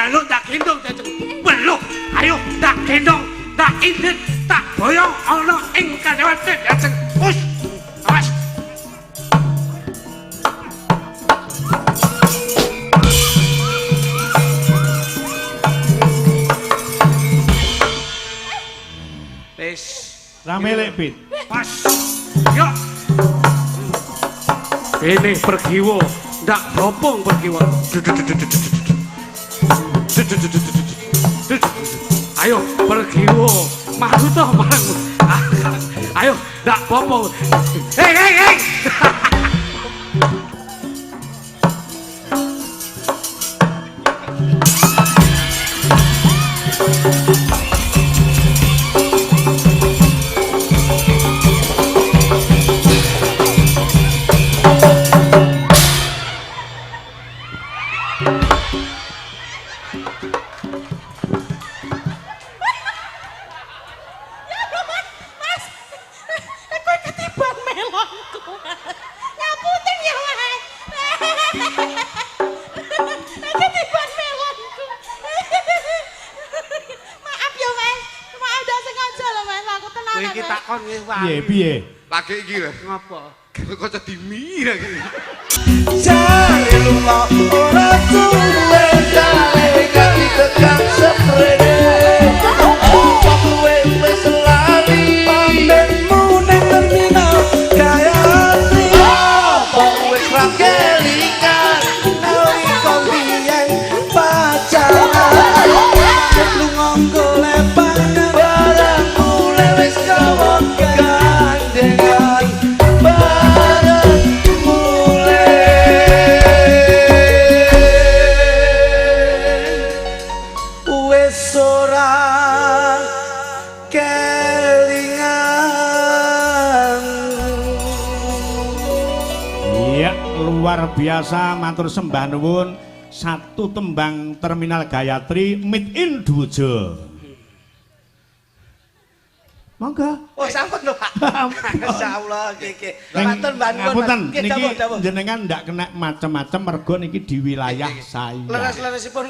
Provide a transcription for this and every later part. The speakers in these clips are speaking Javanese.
jaluk tak gendong Jajeng. Belum. Ayo tak gendong, tak indit, tak boyong ana ing kadewate Jajeng. Wis. Awas. Wis. Rame lek Pit. Pas. Yo. Ini pergiwo, ndak bopong pergiwo. Ayo pergiwo, malu toh marang. Ayo, ndak bopong. Hei. Piye? Lagi iki lho. Ngapa? Kok dimi lagi. Jare lunga ora suwe jare ganti tekan seprene apa kowe wis lali pamenmu ning terminal Gayatri apa wis ra kelingan nawi kok biyen pacaran lunga golek barang mulai wis kawon gandengan barang wis ora kelingan. Iya, luar biasa matur sembah nuwun. Satu tembang Terminal Gayatri Meet in Dujo. Monggo. Oh sampun lho Pak. Masyaallah nggih. Matur Ngapunten nggih niki dawuh. jenengan ndak kena macem-macem mergo niki di wilayah saya. Leres-leresipun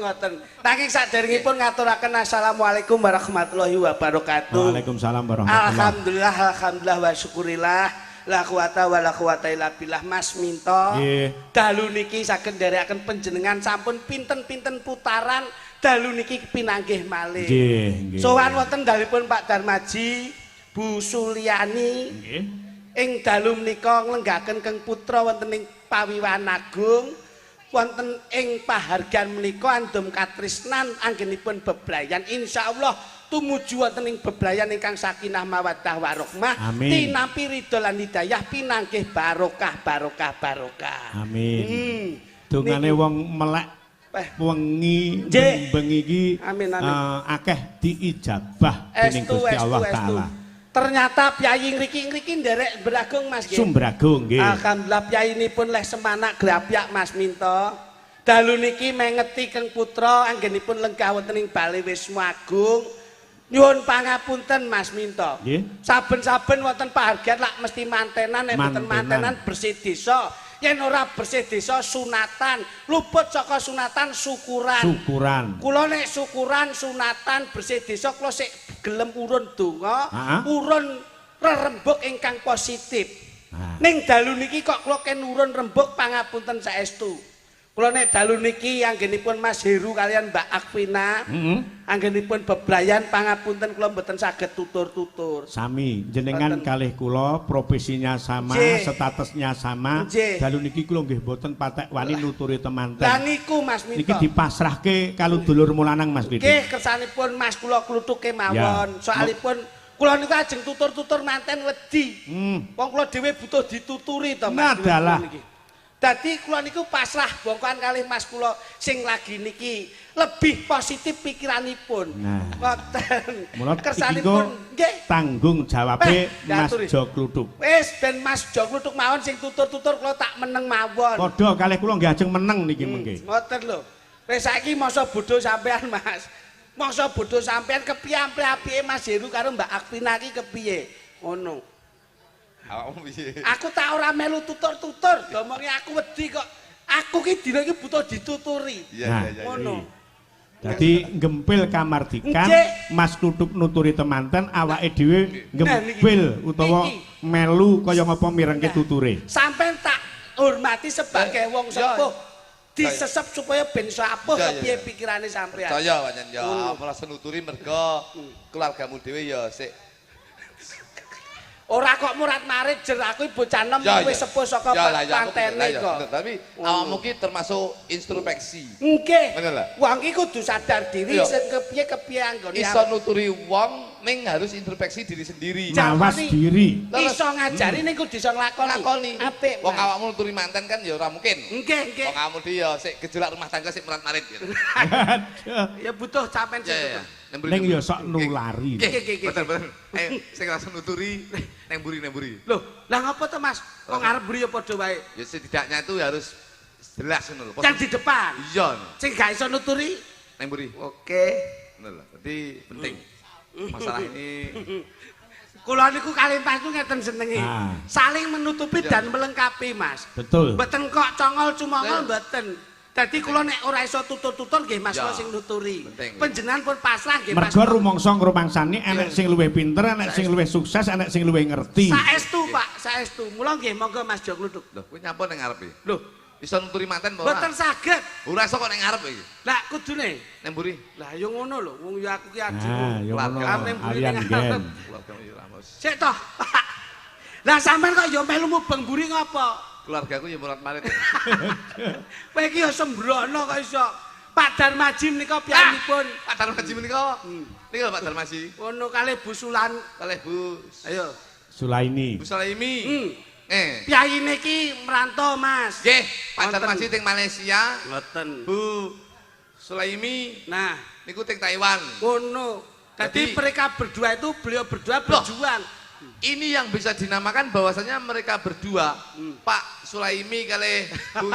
ngoten. Nanging saderengipun ngaturaken assalamualaikum warahmatullahi wabarakatuh. Waalaikumsalam warahmatullahi. Alhamdulillah wa syukurillah. La quwata wa la quwata illa billah. Mas Minto. Nggih. Dalu niki saged nderekaken panjenengan sampun pinten-pinten putaran. Dalu niki pinanggih malih. Nggih. Sowan wonten dalipun Pak Darmaji, Bu Suliani. Nggih. Ing dalu menika nglenggaken Keng Putra wonten ing Pawiwan Agung. Wonten ing pahargan menika andum katresnan anggenipun bebrayan insyaallah tumuju wonten ing bebrayan ingkang sakinah mawaddah warahmah tinampi ridho lan hidayah pinanggih barokah. Amin. Dongane wong melek wengi bengi iki akeh diijabah dening Gusti Allah taala. Ternyata piyai ngriki nderek Bragung Mas nggih. Sumbragung nggih. Alhamdulillah piyayinipun leh semanak grapyak Mas Minto. Dalu niki mengeti Keng Putra anggenipun lenggah wonten ing Bali Wisma Agung. Nyuwun pangapunten Mas Minto. Nggih. Saben-saben wonten pahargyan lak mesti mantenan mboten mantenan bersih desa. Yen ora bersih desa sunatan, luput saka sunatan syukuran. Kula nek syukuran sunatan bersih desa kula sik gelem urun donga, urun rerembug ingkang positif. Ning dalu niki kok kula ken urun rembug pangapunten saestu. Kula nek dalu niki anggenipun Mas Heru kalian Mbak Akvina, anggenipun bebrayan pangapunten kula mboten saged tutur-tutur. Sami, jenengan kalih kula profesinya sama, statusnya sama. Dalu niki kula nggih mboten patek wani nuturi temanten. Lah niku Mas Minto. Niki dipasrahke kalau dulur mulanang Mas Didi. Nggih, kersanipun Mas kula klutuke mawon. Soalipun kula niku ajeng tutur-tutur manten wedi. Wong kula dhewe butuh dituturi to Mas. Nadalah. Dadi kula niku pasrah bongkoan kalih Mas kula sing lagi niki lebih positif pikiranipun. Ngoten. Kersanipun nggih tanggung jawabe Mas Jo Kluthuk. Wis ben Mas Jo Kluthuk mawon sing tutur-tutur kula tak meneng mawon. Padha kalih kula nggih ajeng meneng niki mengke. Ngoten lho. Wis saiki masa bodho sampean Mas. Masa bodho sampean kepiye apike Mas Heru karo Mbak Akvina iki kepiye? Ngono. Aku tak ora melu tutur-tutur, ngomongi aku wedi kok Aku ki dina iki butuh dituturi. Iya. Ngono. Jadi gempil kamardikan, Mas Tutuk nuturi temanten, awake dhewe gempil utawa melu kaya ngapa mirengke tuture. Sampeyan tak hormati sebagai wong sepuh. Disesep supaya ben sapuh kepiye pikirane sampeyan. Saya pancen ya, merasa nuturi mergo keluargamu dhewe ya sik. Ora kok murat-marit jer aku bocah enom wis sepuh saka pantene kok. Tapi awakmu ki termasuk introspeksi. Nggih. Ngono lho. Wong iki kudu sadar diri sing kepiye anggone. Iso nuturi wong ning harus introspeksi diri sendiri. Mawas diri. Iso ngajari ning kudu iso nglakoni. Apik. Wong awakmu nuturi manten kan ya ora mungkin. Nggih. Wong awakmu dhewe ya sik gejolak rumah tangga sik murat-marit gitu. Ya butuh sampean sing. Ning ya sok nulari. Betul. Sing langsung nuturi neng buri. Loh, lah ngapa to Mas? Kok ngarep buri ya padha wae. Ya setidaknya itu harus jelas ngono lho. Yang di depan. Iya. Sing gak iso nuturi neng buri. Oke. Ngono lho. Dadi penting. Masalah ini kula niku kalih panjenengan ngeten senenge. Saling menutupi dan melengkapi, Mas. Betul. Mboten kok congol-cumongol mboten. Dadi kula nek ora iso tutur-tutur nggih Mas kula sing nuturi. Panjenengan pun pasrah nggih Mas. Mergo rumangsa ngrumangsani enek sing luwih pinter, enek sing luwih sukses, enek sing luwih ngerti. Saestu Pak, saestu. Mula nggih monggo Mas Jo Gluduk. Lho, kuwi nyapa ning ngarepe? Lho, iso nuturi manten apa ora? mboten saged. Ora iso kok ning ngarep iki. Lah kudune Neng buri. lah ya ngono lho, wong ya aku ki aji. Ah, ya ngono. Ning buri Alian ning gen. ngarep. Keluargamu ya ramus. Sik toh. Lah sampean kok ya melu mubeng buri ngopo? Keluargaku ya murat-marit. Kowe iki ya sembrono kok iso. Pak Darmaji menika piyambakipun. Pak Darmaji menika. Niki Pak Darmaji. Ono kalih Bu Sulan. Kalih Bu. Ayo. Sulaini. Bu Sulaimi. Piyayine iki merantau, Mas. Nggih, Pak Darmaji teng Malaysia. Ngoten. Bu Sulaimi. Nah, niku teng Taiwan. Ngono. Jadi mereka berdua itu beliau berdua berjuang. Ini yang bisa dinamakan bahwasanya mereka berdua, Pak Sulaimi kalih Bu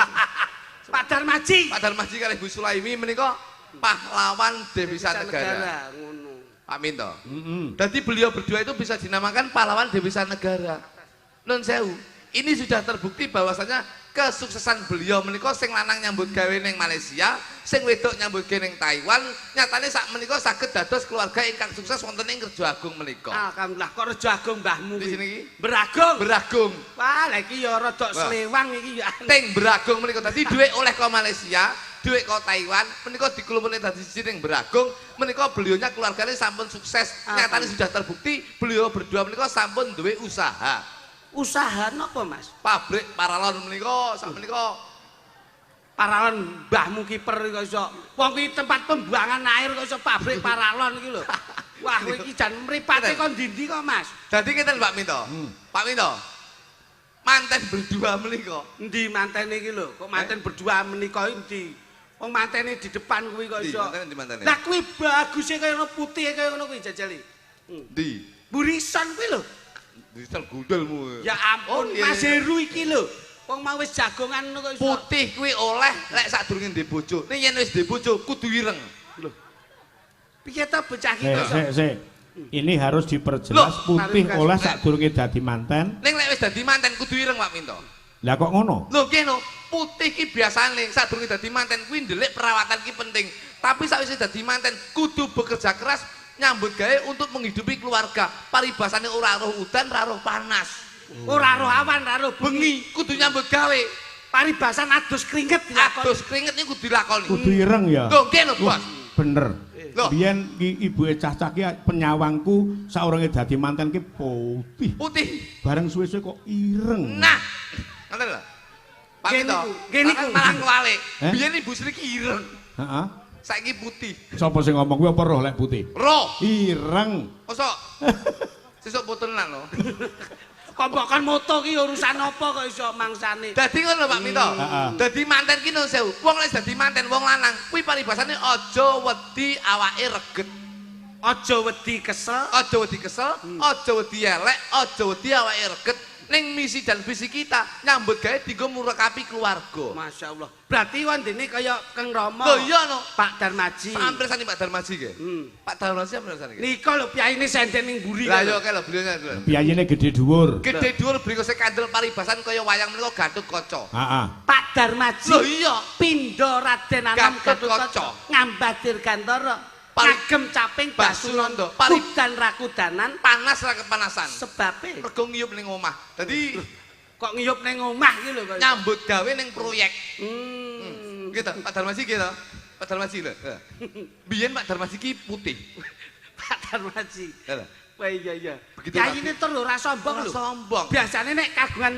Pak Darmaji. Pak Darmaji kalih Bu Sulaimi menika pahlawan Devisa Negara. Ngono. Pak Minto. Jadi beliau berdua itu bisa dinamakan pahlawan Devisa Negara. Nun sewu. Ini sudah terbukti bahwasanya kesuksesan beliau menika sing lanang nyambut gawe ning Malaysia, sing wedok nyambut gawe ning Taiwan, nyatane sak menika saged dados keluarga ingkang sukses wonten ing Rejo Agung menika. Alhamdulillah kok Rejo Agung mbahmu di sini iki. Beragung. Wah, lha iki ya rada slewang iki ya. Teng Beragung menika dadi dhuwit oleh ke Malaysia, dhuwit ke Taiwan, menika dikumpulne dadi siji ning Beragung, menika beliaunya keluarganya sampun sukses. Nyatane sudah terbukti beliau berdua menika sampun duwe usaha. Usaha napa Mas? Pabrik paralon menika sak menika paralon mbahmu kiper kok iso. Wong kuwi tempat pembuangan air kok iso pabrik paralon iki lho. Wah, kowe iki jan mripate kok ndi-ndi kok Mas? Dadi ngeten Pak Minto. Pak Minto. Manten berdua menika. Endi mantene iki lho? Kok manten berdua menika endi? Wong mantene di depan kuwi kok iso. Di mantene. Lah kuwi baguse kaya ngono putih kaya ngono kuwi jajali. Ndi? Burisan kuwi lho. Digital gundulmu. Ya ampun, Mas Heru iki lho. Wong mau wis jagongan ngono kok iso. Putih kuwi oleh lek sadurunge ndek bojo. Ning yen wis ndek bojo kudu ireng. Lho. Piye ta bocah iki kok iso? Sik. Ini harus diperjelas putih oleh sadurunge dadi manten. Ning lek wis dadi manten kudu ireng Pak Minto. Lah kok ngono? Lho kene putih ki biasane sadurunge dadi manten kuwi ndelik perawatan ki penting. Tapi sakwise dadi manten kudu bekerja keras nyambut gawe untuk menghidupi keluarga. Paribasane ora roh udan, ora roh panas. Ora roh awan, ora roh bengi, kudu nyambut gawe. Paribasan adus keringet dilakoni. Adus keringet niku kudu dilakoni. Kudu ireng ya. Lho, nggih lho, Bos. Bener. Biyen ki ibuke cah-cah ki penyawangku saurunge dadi manten ki putih. Putih. Bareng suwe-suwe kok ireng. Nah, ngoten lho. Pak Minto, nggih niku malah kewalik. Biyen Ibu Sri ki ireng. Heeh. Saiki putih. Sapa sing ngomong kuwi apa roh lek putih? Roh. Ireng. Mosok. Sesuk putenan lho. Kok kan moto ki urusan apa kok iso mangsane. Dadi ngono Pak Minto. Dadi manten ki nun sewu. Wong lek dadi manten wong lanang kuwi paribasane aja wedi awake reget. Aja wedi kesel, aja wedi elek, aja wedi awake reget. Ning misi dan visi kita nyambut gawe dienggo murakapi keluarga. Masya Allah. Berarti wandene kaya Kang Rama. Lho iya no. Pak Darmaji. Hampir sani Pak Darmaji ge. Pak Darmaji hampir sani ge. Nika lho piyayine senden ning mburi. Lah yo kae lho beliau. Piyayine gede dhuwur. Gede dhuwur bringo sing kandel paribasan kaya wayang menika Gatot Kaca. Heeh. Pak Darmaji. Lho iya. Pindha Raden Anam Gatot Gatot Kaca. Ngambadir Gantara. Ngagem caping Basunanda. Kudan rakudanan panas ra kepanasan. sebabe Mergo ngiyup ning omah. Dadi kok ngiyup ning omah iki lho kok. nyambut gawe ning proyek. Gitu. Gitu, Pak Darmaji gitu. Pak Darmaji lho. Biyen Pak Darmaji ki putih. Pak Darmaji. Lho. Wah iya iya. Begitu Yayine tur lho ora sombong lho. Sombong. Biasane nek kagungan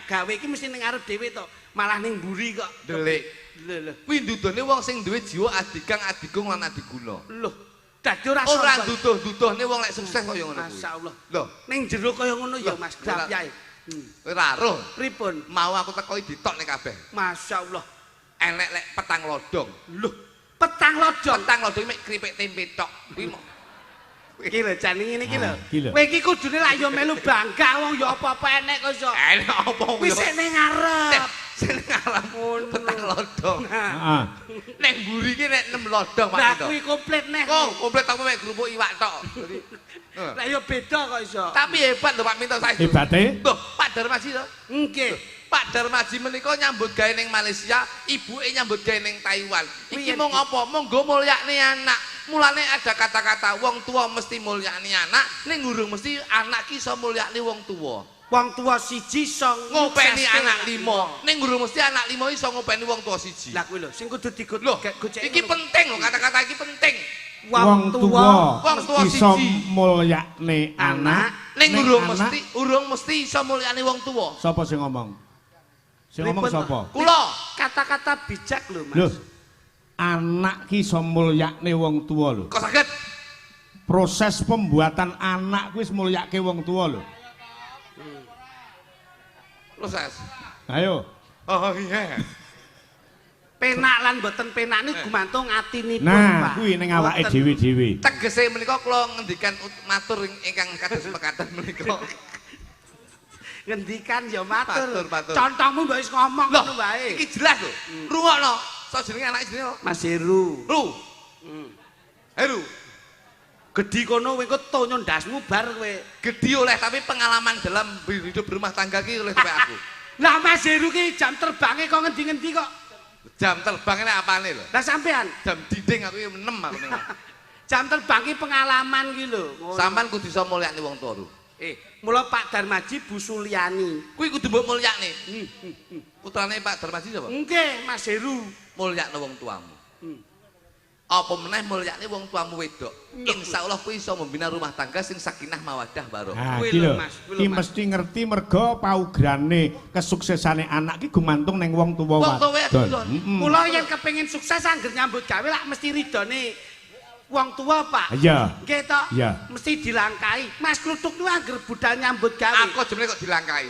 gawe iki mesti ning arep dhewe to. Malah ning mburi kok. Delik. Lho. Kuwi ndudone wong sing duwe jiwa adigang, adigung lan adiguna. Lho. Dadi ora Ora sombong. duduh-duduhne wong lek sukses kaya ngono kuwi. Masyaallah. Lho, Ning jero kaya ngono ya Mas ora- Grapyai. kowe ora roh. Pripun? Mau aku tekoki ditokne kabeh. Masyaallah. Enek lek petang lodong. Lho, petang lodong. Petang lodong mek kripik tempe tok. Kuwi mau. Iki lho jan ngene iki lho. iki lho. Kowe iki kudune lak yo melu bangga wong ya apa-apa enek kok iso. Enek apa kuwi? Wis ning ngarep. Sing ngalam petang lodong. Heeh. Nek mburi ki nek 6 lodong Pak Lah Tito. kuwi komplit neh. Kok komplit aku mek kerupuk iwak tok. Jadi, Lah yo beda kok iso. tapi hebat lho Pak Minto saiki. Hebate Loh, Pak Darmaji to. Nggih. Pak Darmaji menika nyambut gawe ning Malaysia, ibuke nyambut gawe ning Taiwan. Iki Piye, mung apa? Monggo mulyakne anak. Mulane ada kata-kata wong tua mesti mulyakne anak, ning ngurung mesti anak ki iso mulyakne wong tua. Wong tua siji iso Ngopeni nyuksesne anak 5, ning ngurung mesti anak 5 iso ngopeni wong tua siji. Lah kuwi lho sing kudu digut. Loh, gocek iki penting lho, kata-kata iki penting. wong tuwa Wong tua iso siji. mulyakne anak Ning ning urung anak- mesti iso mulyakne wong tua. Sapa sing ngomong? Sing ngomong Pripun, sapa? Kula Kata-kata bijak lho Mas. Lho. Anak ki iso mulyakne wong tuwa lho. kok saged Proses pembuatan anak kuwi wis mulyake wong tuwa lho. proses. Ayo. Oh iya. Penak lan mboten penak niku gumantung atinipun, Nah, Pak. kuwi ning awake Mboten. dhewe-dhewe. Tegese menika kula ngendikan matur ingkang kados pekaten menika. Ngendikan ya matur. Matur. Contohmu mbok wis ngomong Loh, ngono wae. iki jelas lho. Rungokno. So jenenge anake jenenge apa? Mas Heru. Ru. Heru. Gedhi kono kowe kok tonyo ndasmu bar kowe. Gede oleh tapi pengalaman dalam hidup berumah tangga ki oleh sampai aku. Lah Mas Heru ki jam terbange kok ngendi-ngendi kok. Jam terbangnya apane lho? Lah sampean Jam dinding aku 6 aku ning. jam terbang ki pengalaman ki lho. Ngono. Sampan kudu iso mulyakne wong tuwa. Mula Pak Darmaji Bu Suliani. Kuwi kudu mbok mulyakne. Putrane Pak Darmaji sapa? Nggih, Mas Heru. Mulyakne wong tuamu. Apa meneh mulyakne wong tuamu wedok. Insyaallah kuwi iso membina rumah tangga sing sakinah mawaddah warohmah. Nah, Kuwi iki lho, lho. Mas, kuwi lho, Ki Mas. mesti ngerti mergo paugrane kesuksesane anak ki gumantung ning wong tuwa Wong tuwa wadon. wadon. Mula yen kepengin sukses angger nyambut gawe lak mesti ridone wong tua, Pak. Iya. Nggih to? Iya. Mesti dilangkai. Mas Kluthuk niku angger budal nyambut gawe. Aku jenenge kok dilangkai.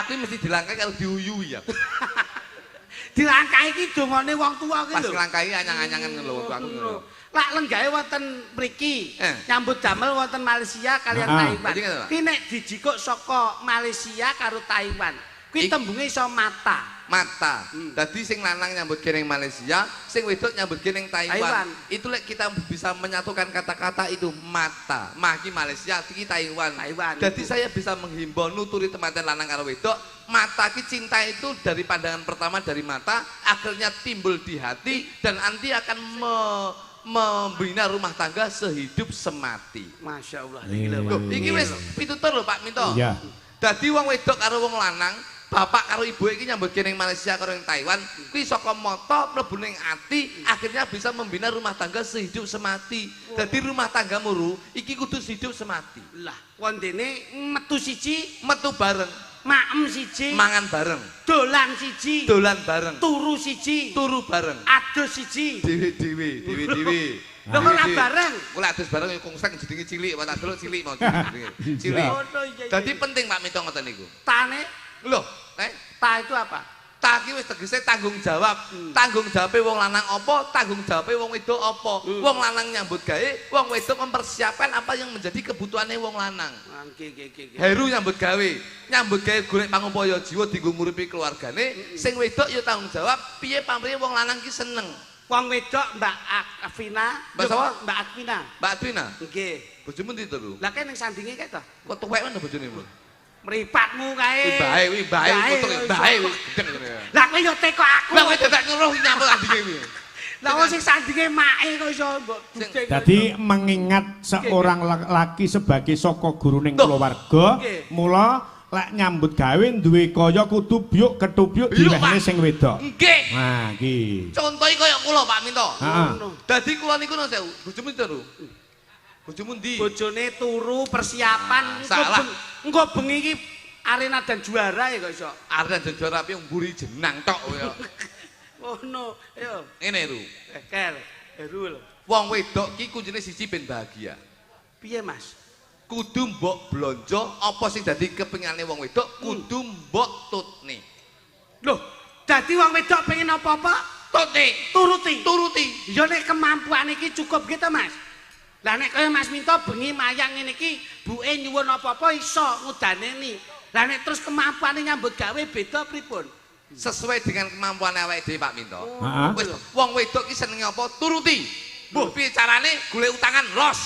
Aku mesti dilangkai kalau diuyui ya. Dilangkai iki dongane wong tua ki Pas lho. ngelangkai anyang-anyangan ngono wong tuaku ngono. Lak lenggahe wonten mriki. Eh. Nyambut damel wonten Malaysia kalian Ah. Taiwan. Jadi ngono, Pak? Ki nek dijikuk saka Malaysia karo Taiwan. Kuwi tembunge iso mata. Mata. Dadi sing lanang nyambut ning Malaysia, sing wedok nyambut ning Taiwan. Taiwan. Itu lek kita bisa menyatukan kata-kata itu mata. Maki Malaysia, iki Taiwan. Taiwan, Jadi itu. saya bisa menghimbau nuturi teman-teman lanang karo wedok, mata ki cinta itu dari pandangan pertama dari mata, akhirnya timbul di hati dan nanti akan membina rumah tangga sehidup semati. Masya Allah. Loh, iki wis pitutur lho Pak Minto. Iya. Dadi wong wedok karo wong lanang, bapak karo ibu iki nyambut ning Malaysia karo ning Taiwan, kuwi saka mata mlebu ning ati, akhirnya bisa membina rumah tangga sehidup semati. Dadi rumah tanggamu Ru, iki kudu sehidup semati. Lah, wondene metu siji, Metu bareng, maem siji, mangan bareng, dolan siji, dolan bareng, turu siji, turu bareng. adus siji. Dewi. Lho kok ora bareng? Kula adus bareng ya kungseng jenenge cilik, wae tak delok cilik mau jenenge. Cilik. Oh, iya, iya. Dadi penting Pak Minto ngoten niku. Tane, Lho, ta itu apa? Tak iki wis tegese tanggung jawab. Tanggung jawabe wong lanang apa, tanggung jawabe wong wedok apa. Wong lanang nyambut gawe, wong wedok mempersiapkan apa yang menjadi kebutuhannya wong lanang. Heru nyambut gawe golek pangupaya jiwa dienggo nguripi keluargane, sing wedok ya tanggung jawab piye pamrih wong lanang ki seneng. Wong wedok Mbak Afina. Mbak sapa? Mbak Afina. Mbak Adwina. Nggih. Bojomu ndi to lho? Lah kene ning sandinge kae to. Kok tuwek men bojone mu? Mripatmu kae. Wi bae utuk bae gedeng ngene. Lah kowe yo teko aku. Lah kowe dadak nyuruh nyambut andinge kuwi. Lah wong sing sandinge make kok iso mbok duding. Dadi mengingat seorang laki sebagai saka guruning keluarga, mula lek nyambut gawe duwe kaya kudu byuk ketubyuk diwehne sing wedok. Nggih. Nah, iki. Contohe kaya kula Pak Minto. Heeh. Dadi kula niku nun sewu, bojomu ndi lho? Bojomu ndi? Bojone turu persiapan Salah. engko bengi iki arena dan juara ya kok iso. Arena dan juara api mburi jenang tok kaya. Ngono, yo. Ngene lho. Kel, Herul. Wong wedok ki kuncine siji ben bahagia. Piye, Mas? Kudu mbok blonjo apa sing dadi kepingane wong wedok kudu mbok tutne. Loh, dadi wong wedok pengen apa-apa Tutne, turuti. Ya nek kemampuan iki cukup gitu, Mas. Lah nek kaya Mas Minto bengi mayang ngene iki, buke nyuwun apa-apa iso ngudaneni. Lah nek terus kemampuane nyambut gawe beda pripun? Sesuai dengan kemampuan awake dhewe Pak Minto. Heeh. Wis wong wedok ki senenge apa? Turuti. Mbuh piye carane golek utangan los.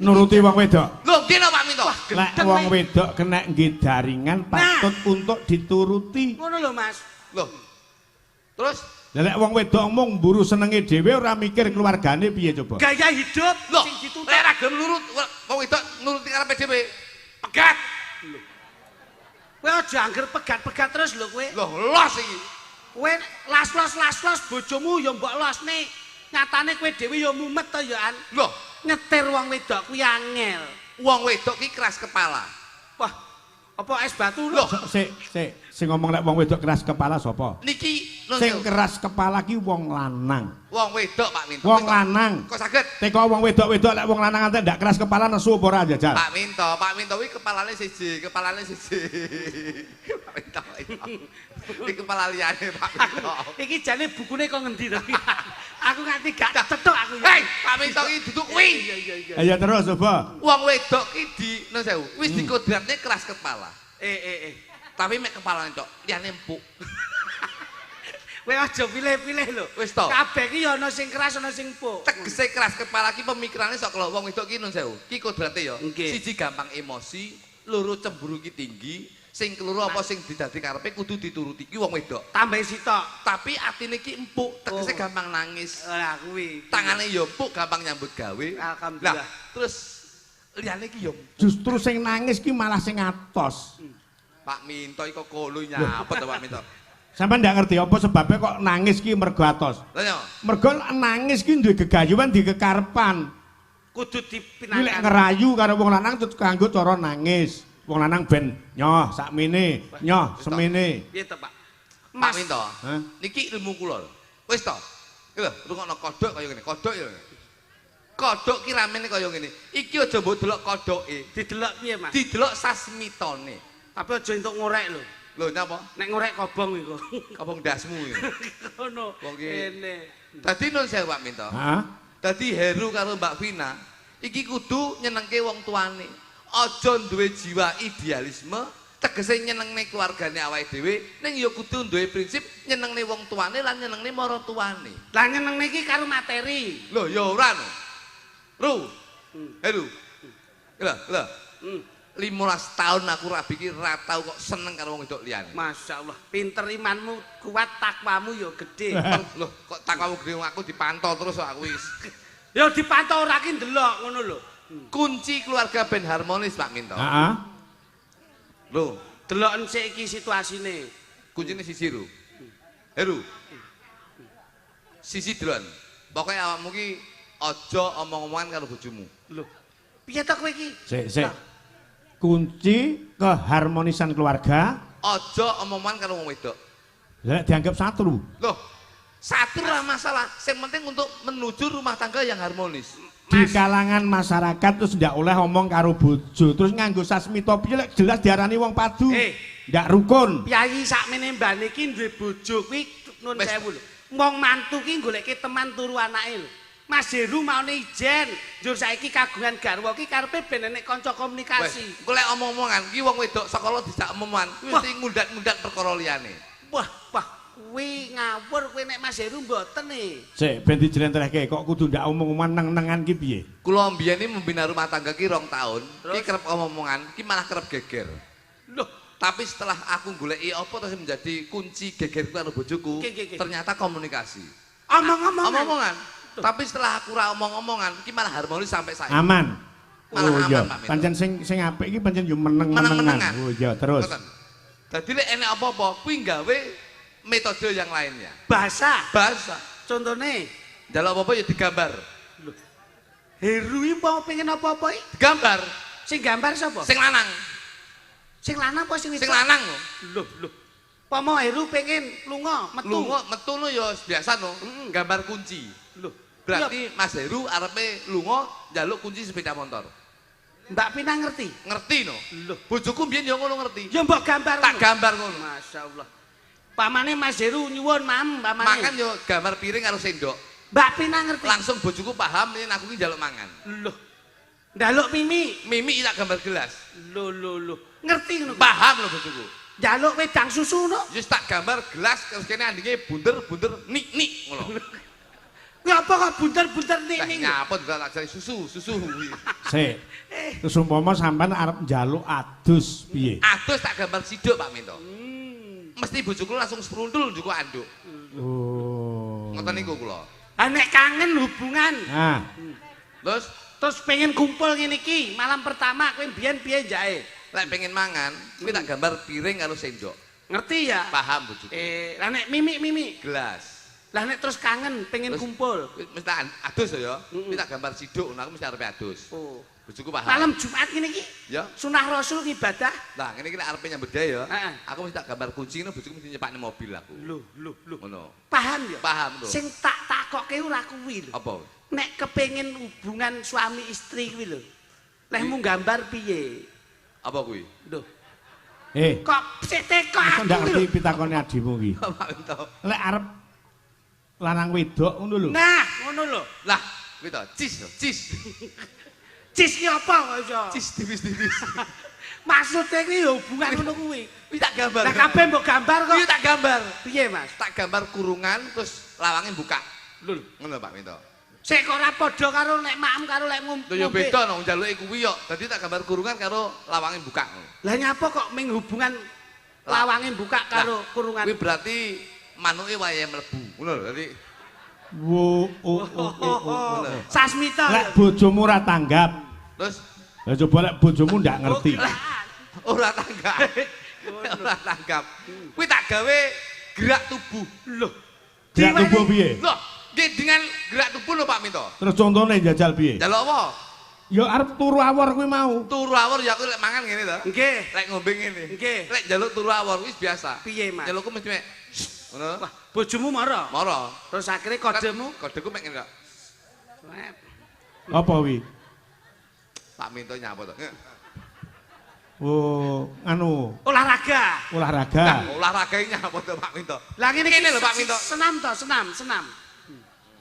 Nuruti wong wedok. Lho, nggih Pak Minto. Lek wong wedok kena nggih daringan patut untuk dituruti. Ngono lho, Mas. Loh. Terus Lek wong wedok mung mburu senenge dhewe ora mikir keluargane piye coba. Gaya hidup loh, sing dituntut. lek ra gelem nurut wong wedok nuruti karepe dhewe. Pegat. Kowe aja angger pegat-pegat terus lho kowe. Loh, los iki. Kowe las-los bojomu ya mbok losne. Nyatane kowe dhewe ya mumet to ya an. Loh, Nyetir wong wedok kuwi angel. wong wedok ki keras kepala. Wah, apa es batu Loh, Sing ngomong lek wong wedok keras kepala sapa? niki lho, Sing keras kepala ki wong lanang. wong wedok Pak Minto. Wong lanang. Kok saged? Teko wong wedok-wedok lek wong lanang ante ndak keras kepala nesu apa ora jajal? Pak Minto kuwi kepalane siji. Pak Minto. Iki kepala liyane Pak Minto. Iki jane bukune kok ngendi to? Aku nganti gak cetok aku. Hei, Pak Minto iki duduk kuwi. Iya. Ayo terus coba. Wong wedok ki di nun sewu, wis dikodratne keras kepala. Tapi mek kepalane tok, liyane empuk. Kowe aja pilih-pilih lho. Wis to. Kabeh ki ya ana sing keras ana sing empuk. Tegese keras kepala ki pemikirane sok lho wong wedok ki nun sewu. Ki kodrate ya. Nggih. Siji gampang emosi, loro cemburu ki tinggi, sing keloro apa sing didadi karepe kudu dituruti ki wong wedok. Tambah sitok. Tapi atine ki empuk, tegese gampang nangis. Lah kuwi. Tangane ya empuk, gampang nyambut gawe. Alhamdulillah. Lah, terus liyane ki ya Justru sing nangis ki malah sing atos. Pak Minto iki kok kolo nyapet to Pak Minto. Sampai ndak ngerti apa sebabnya kok nangis ki mergo atos. Lah ya. Mergo nangis ki duwe gegayuhan di kekarepan. Kudu Iki lek dipinangan. ngerayu karo wong lanang terus kanggo cara nangis. Wong lanang ben nyoh sakmene, nyoh semene. Piye to, Pak? Pak Minto. Hah? Niki ilmu kula lho. Wis to. Iki lho, rungokno kodhok kaya ngene. Kodhok ya. Kodhok ki ramene kaya ngene. Iki aja mbok delok kodhoke, Didelok piye, Mas? didelok sasmitone. Tapi aja entuk ngorek lho. Lho nyapa? Nek ngorek kobong iku. Kabong dasmu iki. Ngono. Wong ki- Kene. Dadi nun sewu Pak Minto. Heeh. Dadi Heru karo Mbak Vina iki kudu nyenengke wong tuane. Aja duwe jiwa idealisme, tegese nyenengne keluargane awake dhewe, ning ya kudu duwe prinsip nyenengne wong tuane lan nyenengne maratuwane. Lah nyenengne iki karo materi. Lho ya ora no. Ru. Heru. Lho. 15 tahun aku rabi iki ra tau kok seneng karo wong wedok liyane. Masyaallah, pinter imanmu, kuat takwamu ya gede. Loh, kok takwamu gede aku dipantau terus kok aku wis. Ya dipantau ora ki ndelok ngono lho. Kunci keluarga ben harmonis Pak Minto. Heeh. Lho, Deloken sik iki situasine. kuncine sisi Ru. Heru. Sisi delon. Pokoke awakmu ki aja omong-omongan karo bojomu. Lho. Piye to kowe iki? Sik. Kunci keharmonisan keluarga Aja omongan karo wong wedok. lek dianggap satru. Loh, satu lah masalah. Yang penting untuk menuju rumah tangga yang harmonis. Di kalangan masyarakat terus ndak oleh omong karo bojo, terus nganggo sasmita piye lek jelas diarani wong padu. ndak rukun. Piyayi sakmene mbane iki duwe bojo kuwi nun sewu lho. Wong mantu ki goleke teman turu anake lho. Mas Heru maune ijen, njur saiki kagungan garwa ki karepe ben enek kanca komunikasi. Engko lek omong-omongan ki wong wedok sekolah dijak omongan, kuwi mesti ngundat-ngundat perkara liyane. Wah, kuwi ngawur kowe nek Mas Heru mboten e. Sik ben dijlentrehke kok kudu ndak omong-omongan neng-nengan ki piye? Kula mbiyen iki membina rumah tangga ki 2 tahun, ki kerep omong-omongan, ki malah kerep geger. Loh, tapi setelah aku goleki apa terus menjadi kunci gegerku karo bojoku, ternyata komunikasi. Omong-omongan. Tapi setelah aku ra omong-omongan, ki malah harmonis sampai saya. Aman. Malah iya. aman, Pak Mito. Pancen sing apik iki pancen yo meneng-menengan. Oh iya, terus. Dadi lek enek apa-apa kuwi gawe metode yang lainnya. Bahasa. Contone, njaluk apa-apa ya digambar. Loh. Heru iki mau pengen apa-apa iki? Digambar. Sing gambar sapa? Sing lanang. Sing lanang apa sing wedok? Sing lanang lho. Loh. Pomo Heru pengen lunga, metu no ya biasa no, gambar kunci. Loh. Berarti Mas Heru arepe lunga njaluk kunci sepeda motor. Mbak Pina ngerti? Ngerti no. Loh, bojoku mbiyen ya ngono ngerti. Ya mbok gambar tak gambar ngono. Masyaallah. Pamane Mas Heru nyuwun pamane. Makan yo gambar piring karo sendok. Mbak Pina ngerti. Langsung bojoku paham yen aku ki njaluk mangan. Loh. Njaluk mimi tak gambar gelas. Loh. Ngerti ngono. Paham lho bojoku. Njaluk wedang susu no. Wis tak gambar gelas terus kene andinge bunder-bunder nik ngono. Ngapa kok bunter-bunter ning? Ngapa tak jare susu. Sik. Terus umpama sampean arep njaluk adus piye? Adus tak gambar siduk Pak Minto. Mesti bojoku langsung sprundul njuk anduk. Oh. Ngoten niku kula. Ha nek kangen hubungan. Nah. Terus pengen kumpul ngene iki, malam pertama kowe mbiyen piye jake? Lek pengen mangan, kuwi tak gambar piring karo sendok. Ngerti ya? Paham bojoku. Lah nek mimi gelas. Lah nek terus kangen pengen kumpul. Mesti adus ya. Kuwi tak gambar siduk, aku mesti arepe adus. Oh. Bojoku paham. Malam Jumat ngene iki? Ya. Sunah Rasul ibadah. Lah ngene iki nek arepe nyambut gawe ya. Aku mesti tak gambar kunci ngono bojoku mesti nyepakne mobil aku. Loh. Ngono. Paham ya? Paham lho. Sing tak takokke ora kuwi lho. Apa? Nek kepengin hubungan suami istri kuwi lho. Lehmu gambar piye? Apa kuwi? Lho. Kok sik teko aku ndak ngerti pitakone adimu iki. Lek arep lanang wedok ngono lho. Nah, ngono lho. Lah, kuwi to, cis. Cis ki apa kok iso? Cis tipis. Maksudnya kuwi hubungan ngono kuwi. Kuwi tak gambar. Lah kabeh mbok gambar kok. Iya tak gambar. Piye, Mas? Tak gambar kurungan terus lawange buka. Lho, ngono Pak Minto. Sik kok ora padha karo nek maem karo lek ngombe. Lho ya beda no njaluke kuwi kok. Dadi tak gambar kurungan karo lawange buka. Lah nyapa kok ming hubungan lawange buka karo kurungan? Kuwi berarti manuke wayahe mlebu. Ngono lho. Dadi Sasmita. Lek bojomu ora tanggap. Terus lah coba lek bojomu ndak ngerti. Ora tanggap. Kuwi tak gawe gerak tubuh. Loh. Gerak tubuh piye? Loh, nggih dengan gerak tubuh lho Pak Minto. Terus contone njajal piye? Njaluk apa? Ya arep turu awor kuwi mau. Turu awor ya aku lek mangan ngene to. Nggih. Lek ngombe ngene. Nggih. Lek njaluk turu awor wis biasa. Piye, Mas? Njalukku mesti mek ngono. Wah, bojomu marah. Marah. Terus akhirnya kodemu? Kodeku mek ngene kok. Apa wi? Pak Minto nyapa to? Oh, olahraga. Olahraga. Olahraga nyapa to Pak Minto? Lah ngene lho Pak Minto. Senam to, senam.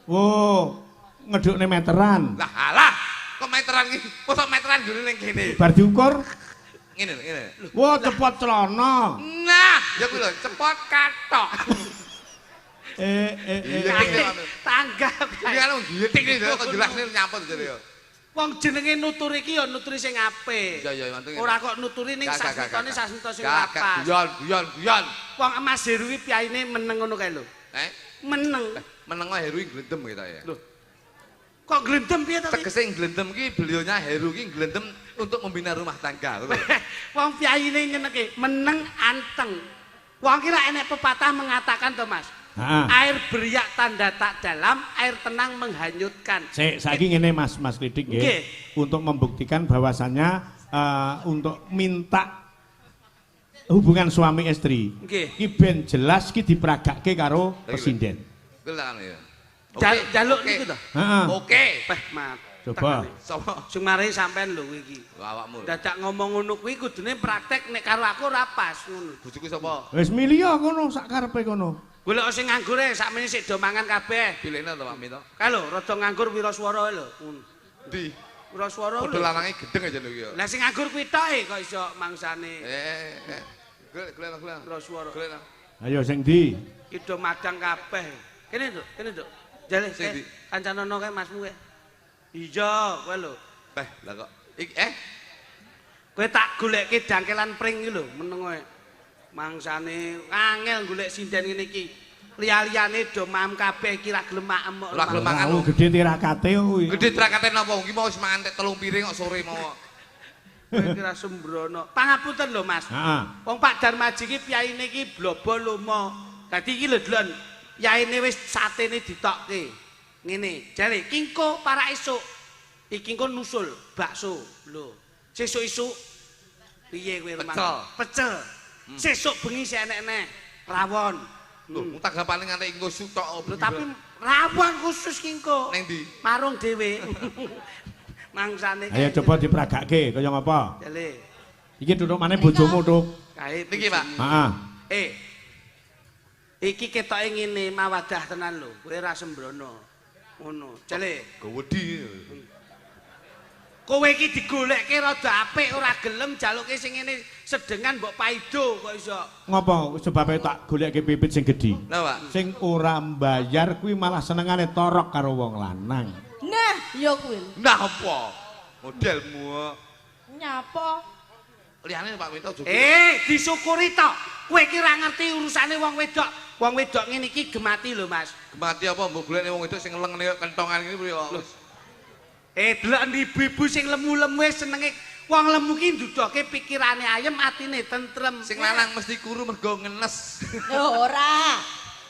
Oh, ngedukne meteran. Lah alah, kok meteran iki? Mosok meteran gune ning kene. Bar diukur ngene. Wah, cepot celana. Nah, ya kuwi lho, cepot katok. Tanggap. Iki kan ngitik iki kok jelasne nyapa to jare yo. Wong jenenge nuturi iki ya nuturi sing apik. Iya, mantu. Ora kok nuturi ning sasmitane sasmita sing lapas. Guyon. Wong Mas Heru iki piyayine meneng ngono kae lho. Meneng. Meneng Heru glendem gitu ya. Loh. Kok glendem piye to? Tegese glendem iki beliaunya Heru iki glendem untuk membina rumah tangga. Wong piyayine nyeneke meneng anteng. Wong kira enek pepatah mengatakan to Mas. Air beriak tanda tak dalam, air tenang menghanyutkan. Saiki ngene Mas Kritik nggih. Untuk membuktikan bahwasannya untuk minta hubungan suami istri. Iki ben jelas iki diperagakke karo presiden. Kuwi lah ya. Jaluk niku to? Heeh. Oke. Peh mat. Coba. Sapa? Sing marai sampean lho iki. Awakmu. Dadak ngomong ngono kuwi kudune praktek nek karo aku ora pas ngono. Bojoku sapa? Wis milih kono sak karepe kono. Golek sing nganggur sakmene sik do mangan kabeh. Pilihna to Pak Minto. Kae lho rada nganggur wiraswara lho. Ndi? Wiraswara Padha lho. lanange gedeng aja lho iki. Lah sing nganggur kuwi tok kok iso mangsane. Golek. Wiraswara. Golek. Ayo sing ndi? Ki do madang kabeh. Kene Nduk. Jale Sing ndi? kancanono kae masmu kae. Iya, kowe lho. Lah kok Kowe tak goleke dangkelan pring iki lho, meneng kowe. Mangsane angel golek sinden ngene iki. Liya-liyane do mam kabeh iki ra gelem maem kok. Ora gelem mangan. Tahu gede tirakate kuwi. Gede trakate napa? Iki mau wis mangan tek 3 piring kok sore mau. Kowe kira sembrono. Pangapunten lho, Mas. Heeh. Wong Pak Darmaji iki piyaine iki blobo lomo. Dadi iki lho Dlon. Yaine wis satene ditokke. Ngene, jare kingko para esuk. Iki engko nusul bakso. Lho. Sesuk-esuk piye kowe remang? Pecel. Sesuk bengi sik enek-enek rawon. Lho, tanggapane nganti engko sutok. Lho tapi rawon khusus kingko. Ning ndi? Marung dhewe. Mangsane Ayo coba diperagake kaya ngapa? Jale. Iki duduk maneh bojomu, Tuk. Kae Niki, Pak. Heeh. Iki ketoke ngene mawadah tenan lho. Kowe ora sembrono. Ngono. Jale. Gowedi. Kowe iki digolekke rada apik ora gelem jaluke sing ngene sedengan mbok paido kok iso. Ngopo sebabe tak goleke pipit sing gedhi? Lah, Pak. Sing ora mbayar kuwi malah senengane torok karo wong lanang. Nah, ya kuwi. Nah apa? Modelmu. Nyapa? Liyane Pak Minto juga. Disyukuri tok. Kowe iki ora ngerti urusane wong wedok. Wong wedok ngene iki gemati lho, Mas. Gemati apa mbok golekne wong wedok sing lengne kentongan ngene kuwi kok. Delok ibu-ibu sing lemu-lemu senenge wong lemu ki ndudoke pikirane ayem, atine tentrem. Sing lanang mesti kuru mergo ngenes. Ora.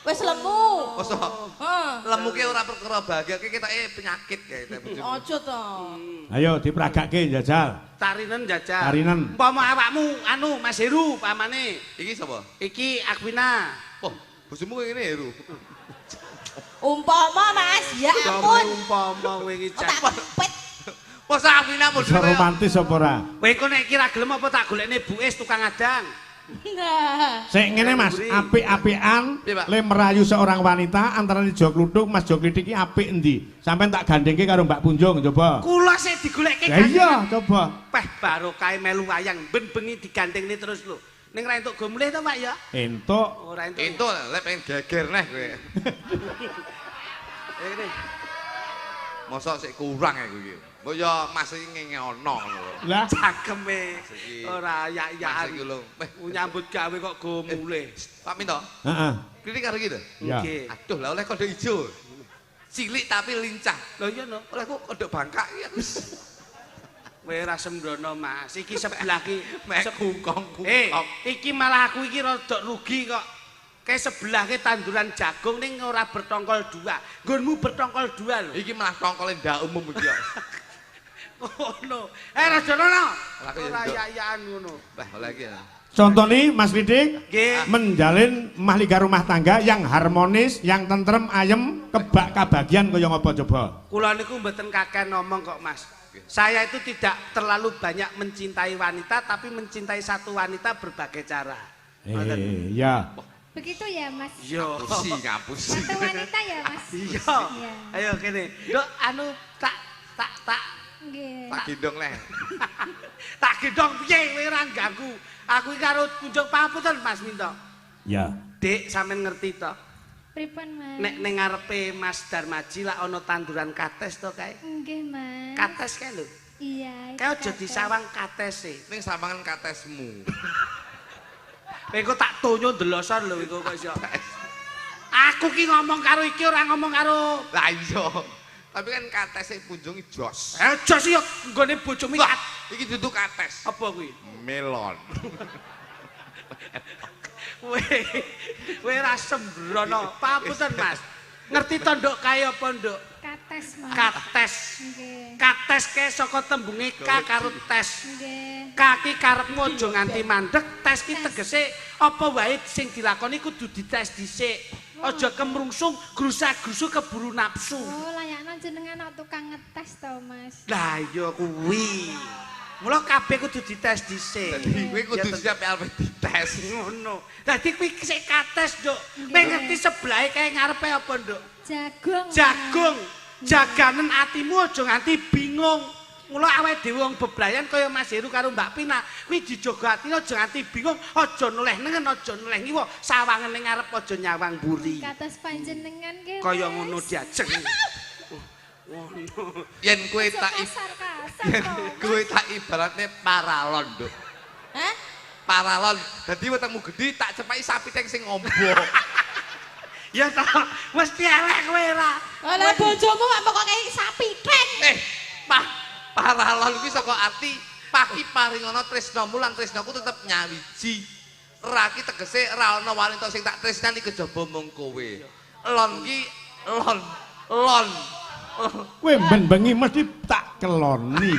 Wis lemu. Mosok Heeh. lemuke ora perkara bahagia ki ketoke penyakit kae ta bojomu. Aja to. Ayo diperagake njajal. Tarinen jajal. Tarinen. Umpama awakmu anu Mas Heru pamane. Iki sapa? Iki Akwina. Oh, bojomu kok ngene Heru. Umpama Mas, ya ampun. Umpama kowe iki Tak jajal. kepet. Masa Afina Bisa bojomu. romantis apa ora? Kowe kok nek kira gelem apa tak golekne buis tukang adang. Nah. Sik ngene Mas, apik-apikan Piye, Pak? le merayu seorang wanita antara Jo Kluthuk Mas Jo Klithik iki apik endi? Sampeyan tak gandengke karo Mbak Punjung coba. Kula sik digolekke Ya iya, coba. Peh barokah melu wayang ben bengi digandengne terus lho. Ning ra entuk go mulih to Pak ya? Entuk. Ora entuk. Entuk lek pengen geger neh kowe. Ini. Mosok sik kurang ya kowe iki. Mbok ya Mas iki ngene ono lho. Lah, Cangkeme Iki. ora Mas yak-yakan. iki lho. Nyambut gawe kok go mulih. Pak Minto, heeh. klinik karo iki lho. Ya. Nggih. Aduh, lah oleh kode ijo. Cilik tapi lincah. Lho iya no. Oleh kok kode bangkak iki. Kowe ora sembrono Mas. Iki sebelah ki Mek kungkong. iki malah aku iki rada rugi kok. Kayak sebelah ke tanduran jagung ning ora bertongkol dua. Nggonmu bertongkol dua lho. Iki malah tongkole ndak umum iki. Ngono. Rajono. Aku ya Ora nduk. yak-yakan ngono. Wah, oleh iki. contoh nih Mas Klithik Nggih. menjalin mahliga rumah tangga yang harmonis, yang tentrem, ayem, kebak kabagian kaya ngapa coba? Kula niku mboten kakek ngomong kok Mas. Saya itu tidak terlalu banyak mencintai wanita tapi mencintai satu wanita berbagai cara. Ya. Begitu ya Mas. Yo. Ngapusi. Satu wanita ya Mas. Iya. Iya. Ayo kene. Dok anu tak Nggih. Tak gendong neh. tak gendong piye kowe ora ganggu. Aku iki karo kunjung pangapunten Mas Minto. Ya. Dik sampean ngerti to? Pripun Mas? Nek ning ngarepe Mas Darmaji lak ana tanduran kates to kae. Nggih Mas. Kates kae lho. Iya. Kae itu aja kata. disawang katese. Ning samangan katesmu. Kowe kok tak tonyo ndelosor lho iku kok iso. Aku ki ngomong karo iki ora ngomong karo Lah iya. Tapi kan katese punjung jos. jos yo nggone bojomu Wah, iki duduk kates. apa kuwi? Melon. Kowe ora sembrono. Papunten Mas. Ngerti to nduk kae apa nduk? Kates Mas. Kates. Nggih. Kates kae saka tembunge ka karo tes. Nggih. Kaki karepmu aja nganti mandek, tes ki tegese apa wae sing dilakoni kudu dites dhisik. Aja kemrungsung, grusak-grusu keburu nafsu. Oh, layakno jenengan tukang ngetes to, Mas. Lah iya kuwi. Mula kabeh kudu dites dhisik. Dadi kowe kudu siap alpe dites. Ngono. Dadi kuwi sik kates, Nduk. Kowe ngerti sebelahe kae ngarepe apa, Nduk? Jagung. Jagung. Jaganen atimu aja nganti bingung. Mula awake dhewe wong bebrayan kaya Mas Heru karo Mbak Pina, kuwi dijaga atine aja nganti bingung, aja noleh nengen, aja noleh ngiwa, sawangen ning ngarep aja nyawang mburi. Kados panjenengan nggih. Kaya Mas. ngono diajeng. Ngono. Yen kowe Aja tak kasar-kasar yen to, kowe tak ibaratne paralon, Nduk. Hah? Paralon. Dadi wetengmu gedhi tak cepaki sapi teng sing ngombo. Ya ta, mesti elek kowe ra. Lah bojomu kok pokoke sapi keng. Paralon kuwi saka arti paki paringono tresnamu lan tresnaku tetep nyawiji. Ra ki tegese ra ana wanita sing tak tresnani kejaba mung kowe. Lon ki lon. Kowe ben-bengi mesti tak keloni.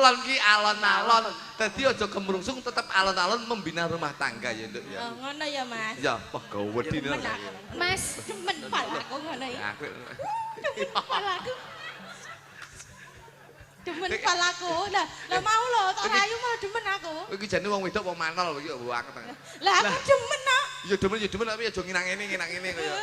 Lon ki alon-alon. Dadi aja kemrungsung tetep alon-alon membina rumah tangga ya, Nduk ya. Oh, ngono ya, Mas. Ya, pegawé wedine. Mas, Demen palaku ngono ya. Aku Palaku. Demen palaku. Lah mau lho, tok rayu mau demen aku. iki jane wong wedok wong manol iki anget. Lah aku demen kok. Ya demen tapi aja nginang ngene kaya.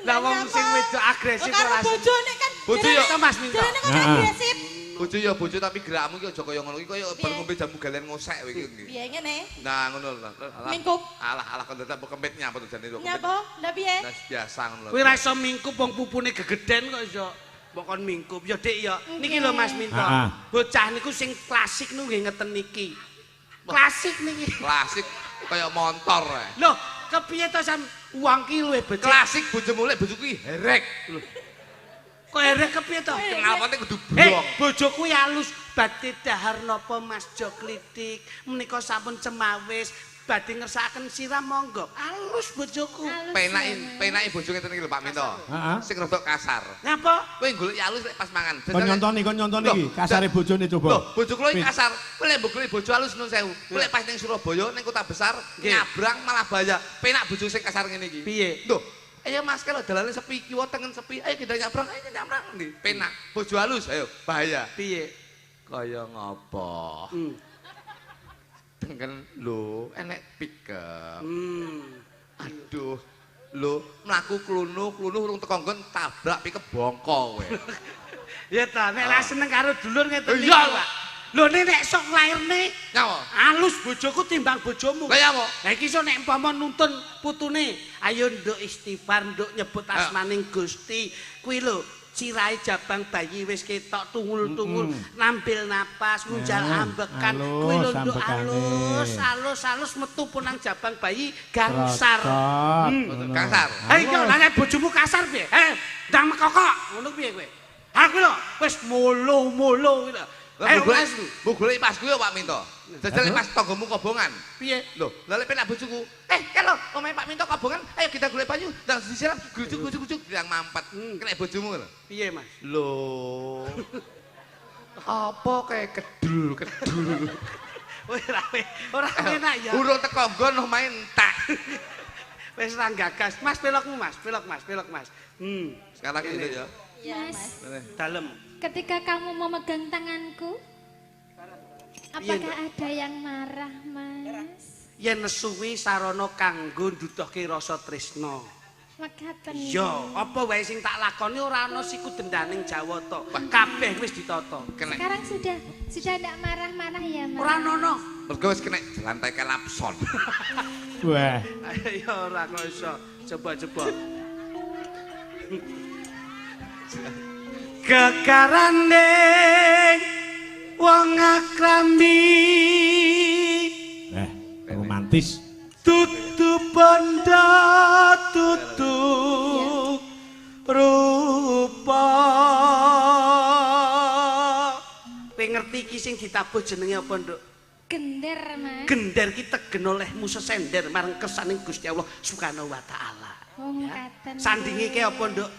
Lah wong sing wedok agresif karo ora. bojone kan. Bojo ya Mas Minto. Jarene kan Heeh. agresif. Bojo ya bojo tapi gerakmu iki aja kaya ngono iki kaya bar ngombe jamu galen ngosek kowe iki. Piye ngene? Nah ngono lho. Mingkup. Alah kon tetep kempit nyapa to jane kok. Nyapa? Lah piye? Nah biasa ngono lho. Kowe ra iso mingkup wong pupune gegeden kok iso. Mbok kon mingkup ya Dik ya. Niki lho Mas Minto. Heeh. Bocah niku sing klasik niku nggih ngeten niki. Klasik niki. Klasik kaya motor ae. Loh, kepiye to sam wong ki luwih becik. Klasik bojomu lek bojoku iki herek. Lho, Kok erek kepiye to? kenalpane kudu Hei, blong. bojo kuwi alus badhe dahar napa Mas Joklitik menika sampun cemawis badhe ngersakaken sirah monggo. Alus bojoku. Penake bojo ngeten iki lho Pak Minto. Heeh. Sing rada kasar. Ngapa? Kowe golek alus lek pas mangan. Kon nyontoni iki kasare bojone Loh, coba. bojo kula iki kasar. Kowe lek mbok golek bojo alus nun sewu. Kowe lek pas ning Surabaya ning kota besar nyabrang malah bahaya. Penak bojo sing kasar ngene iki. Piye? Loh, ayo Mas kalau dalane sepi kiwa tengen sepi. Ayo kita nyabrang, nih. Penak. Bojo halus, ayo bahaya. Piye? Kaya ngapa? Tengen lho, enek pikem. Aduh. Lho, mlaku klunu urung teko nggon tabrak pikep bongko kowe. Ya ta, nek ra seneng karo dulur ngeten iki. Iya, Pak. Lho nek sok lairne Nyawa. alus bojoku timbang bojomu. Lah ya, Mo. Lah iki iso nek umpama nuntun putune, ayo nduk istighfar, nduk nyebut asmaning Gusti. Kuwi lho, sirahe jabang bayi wis ketok tungul-tungul, nampil napas, ngunjal ambekan. Kuwi lho nduk alus metu punang jabang bayi gangsar. Kasar. Hei, yo nek bojomu kasar piye? Ndang mekokok, ngono piye kowe? Aku lho wis molo-molo kuwi lho. Ayo Mas. Mbok golek pas kuwi Pak Minto. Jajal pas tanggamu kobongan. Piye? Loh, lha lek penak bojoku. Kalau omahe Pak Minto kobongan, ayo kita golek banyu. Ndang disiram grujuk yang mampet. Kena bojomu lho. Piye, Mas? Loh. Apa kayak kedul. Ora enak ya. Urung teko nggon omahe entek. Wis ra gagas. Mas pelokmu, Mas. Pelok, Mas. Sekarang ini ya. Mas, Dalem. ketika kamu memegang tanganku, apakah ada yang marah, Mas? Yen nesuwi sarana kanggo nduduhke rasa tresna. Mekaten. Yo, apa wae sing tak lakoni ora ana siku dendaning Jawa to. Kabeh wis ditata. Sekarang sudah tidak marah-marah ya, Mas? Ora ana. Mergo wis kena lantai kelapson. Wah. Ya ora kok iso. Coba. Kekarane wong akrambi Romantis. tutup benda tutup rupa. Kowe ngerti iki sing ditabuh jenenge apa, Nduk? Gender, Mas. Gender ki tegen olehmu sesender marang kersaning Gusti Allah Subhanahu wa taala. Oh, mekaten. Sandinge ki apa, Nduk?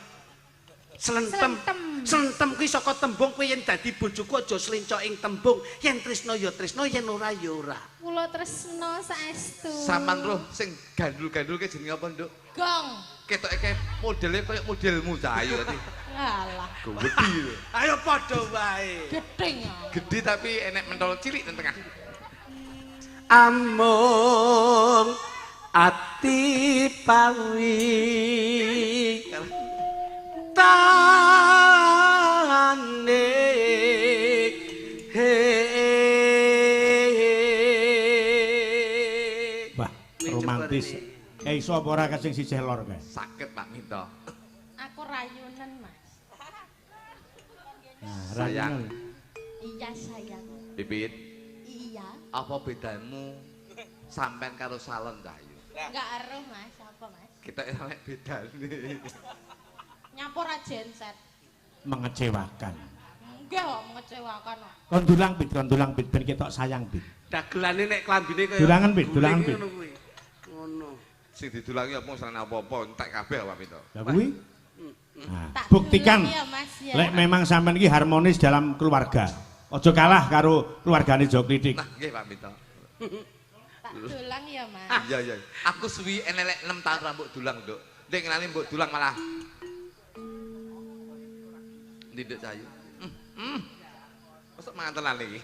Slentem. Slentem kuwi saka tembung kowe yen dadi bojoku aja slincok ing tembung. Yen tresno ya tresno, yen ora ya ora. Kula tresno saestu. Saman roh sing gandul-gandul ke jenenge apa, Nduk? Gong. Ketoke kayak modelnya kayak modelmu Cahayu tadi. Alah. Gede. Ayo padha wae. Gedeng. Gede tapi enek mentol cilik nang tengah. Amung ati pawi tane Wah, romantis. Iso apa ora kasing sisih lor kae? Sakit Pak Minto. Aku rayunan, Mas. Nah, Sayang. rayunan. Iya, sayang. Pipit, Iya. apa bedamu sampean karo salon Cahayu? Enggak aruh, Mas. Apa, Mas? Kita enek bedane. Nyampur aja genset. Mengecewakan. Enggak kok mengecewakan kok. Kon dulang pit ben ketok sayang pit. dagelane nek klambine kaya Dulangan, Pit, dulangan, Pit. ngono kuwi. Ngono. Sing didulangi apa sarane apa-apa entek kabeh Pak Minto. Lah kuwi. Nah, Tak buktikan dulang ya, Mas, ya. lek memang sampean iki harmonis dalam keluarga. Ojo kalah karo keluargane Jo Klitik. Nah, nggih Pak Minto. Tak dulang ya, Mas. Iya iya. Aku suwi enek 6 tahun rambut dulang, Nduk. Ndek ngenani mbok dulang malah. Ndek Cahayu. Mosok mantenan iki.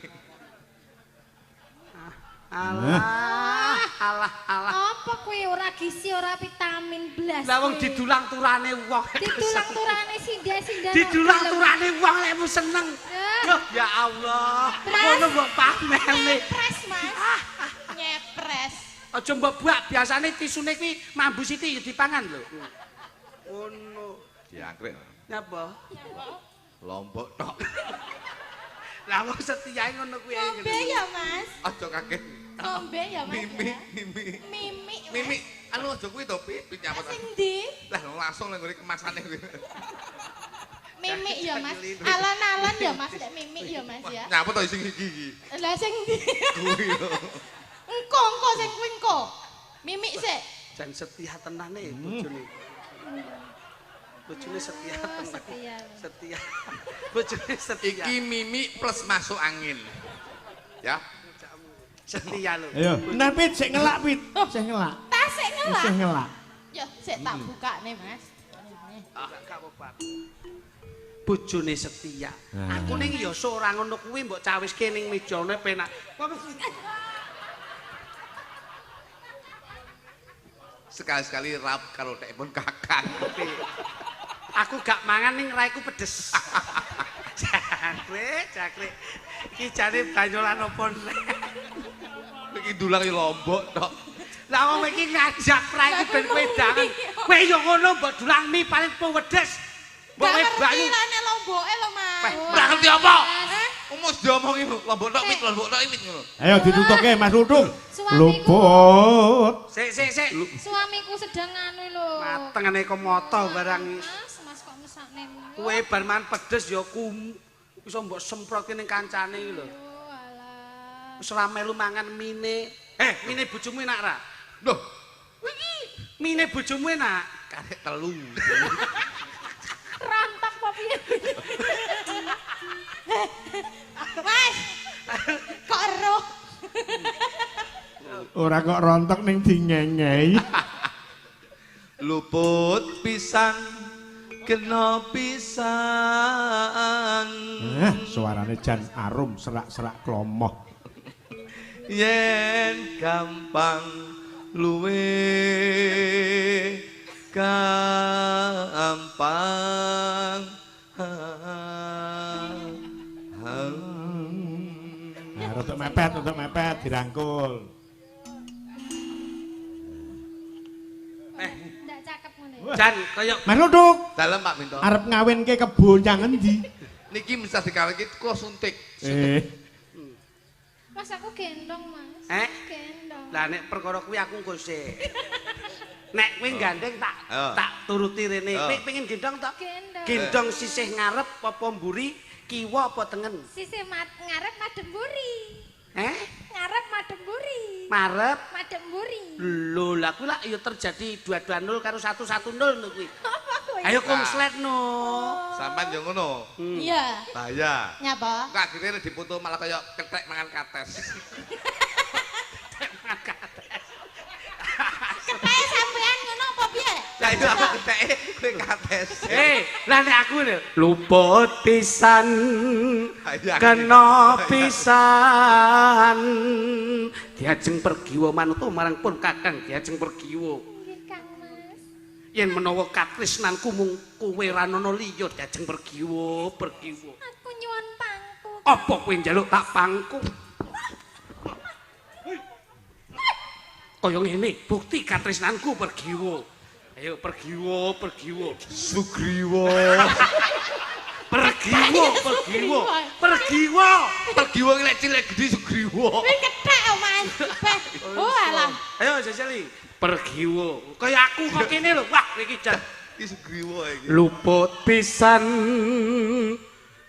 Alah, alah. Apa kuwi ora gizi ora vitamin blas. Lah wong kuwi. didulang turane wong. Didulang turane sindah-sindah. Didulang turane wong lekmu seneng. Ya. Loh, ya Allah. Pras. Ngono mbok pamerne. Nyepres, Mas. Nyepres. Aja mbok buak, biasane tisune kuwi mambu sithik ya dipangan lho. Ngono. Diangkrek. Nyapa? Lombok tok. Lah wong setiae ngono kuwi ae. Ngombe ya, Mas. Aja kaget. Ngombe ya, Mas. Mimi, ya. mimi. Mimi. Mas. Mimi, anu aja kuwi to, Pit nyapa. Sing ndi? Lah langsung nang ngene kemasane kuwi. Mimi ya, Mas. Alon-alon ya, Mas. Nek Mimi ya, Mas ya. Nyapa to sing iki? Lah sing ndi? Kuwi lho. Engko sing kuwi engko. Mimi sik. Jan setia tenane bojone. Bojone setia Oh, tenan. setia. Setia. Bojone setia. Iki Mimi plus masuk angin. Ya. Setia lho. Ayo, bener Pit sik ngelak Pit. Sik ngelak. Tas sik ngelak. Sik ngelak. Ya, sik tak bukane, Mas. Ini. Gak apa-apa. Bojone setia. Nah. Aku ning ya ora ngono kuwi mbok cawiske ning mejane penak. Sekali-sekali rap karo tekpon kakak. Aku gak mangan ning raiku pedes. Jakre. Iki jane banyolan opo nek. Iki dulangi Lombok tok. Lah wong iki ngajak raiku ben wedangan. Kowe yo ngono mbok dulang mie paling pedes. Mbok Gak wae ngerti banyu. lah nek lomboke lho, Mas. Ora ngerti apa? Umus diomongi Lombok tok wit ngono. Ayo ditutuke Mas Ludung. Suamiku. Luput. Sik. Suamiku sedang anu lho. Matengane komoto barang. Mas kok mesakne ngono. Kowe bar mangan pedes ya iso mbok semprotke ning kancane iki lho. Oh, alah. Wis ora melu mangan mine. Mine bojomu enak ra? Loh, Mine bojomu enak. karek telu. Rontok apa piye? Mas. Kok eruh? Ora kok rontok ning dingengei. Luput pisan kena pisan. Suarane jan arum serak-serak klomoh. Yen gampang luwe gampang. Nah, untuk mepet dirangkul. Ndak cakep ngono. Jan kaya Mas Ludung, Dalem Pak Minto. arep ngawinke kebon yang endi? Niki bisa dikawinke kok suntik. Mas aku gendong, Mas. Gendong. Lah nek perkara kuwi aku engko sik. Nek kowe gandeng tak turuti rene. Kowe pengen gendong to? Gendong. Gendong sisih ngarep apa mburi, kiwa apa tengen? Sisi ngarep madem buri. Ngarep madem buri. Marep. Madem buri. Lho, lah kuwi lak ya terjadi 2-2-0 karo 1-1-0 lho kuwi. Apa kuwi? Ayo konslet no. Sampan yo ngono. Iya. Bahaya. Nyapa? Kok akhirnya dipoto malah kaya ketek mangan kates. Ketake sampean ngono apa piye? Ayo keteke kowe kates. Lah nek aku lho luput pisan kena pisan diajeng pergiwa manuta marang pun kakang diajeng pergiwa. Nggih Kang Mas. Yen menawa katresnanku mung kowe ra ana liya diajeng pergiwa. Aku nyuwun pangku. Apa kowe njaluk tak pangku? Kaya ngene, bukti katresnanku pergiwa. Ayo pergiwa. Sugriwa. Pergiwa lek cilik gedhi Sugriwa. Wis kethek Mas. Oh alah. Ayo jajali. Pergiwa. Kaya aku kok kene lho. Wah, iki jan. Iki Sugriwa iki. Luput pisan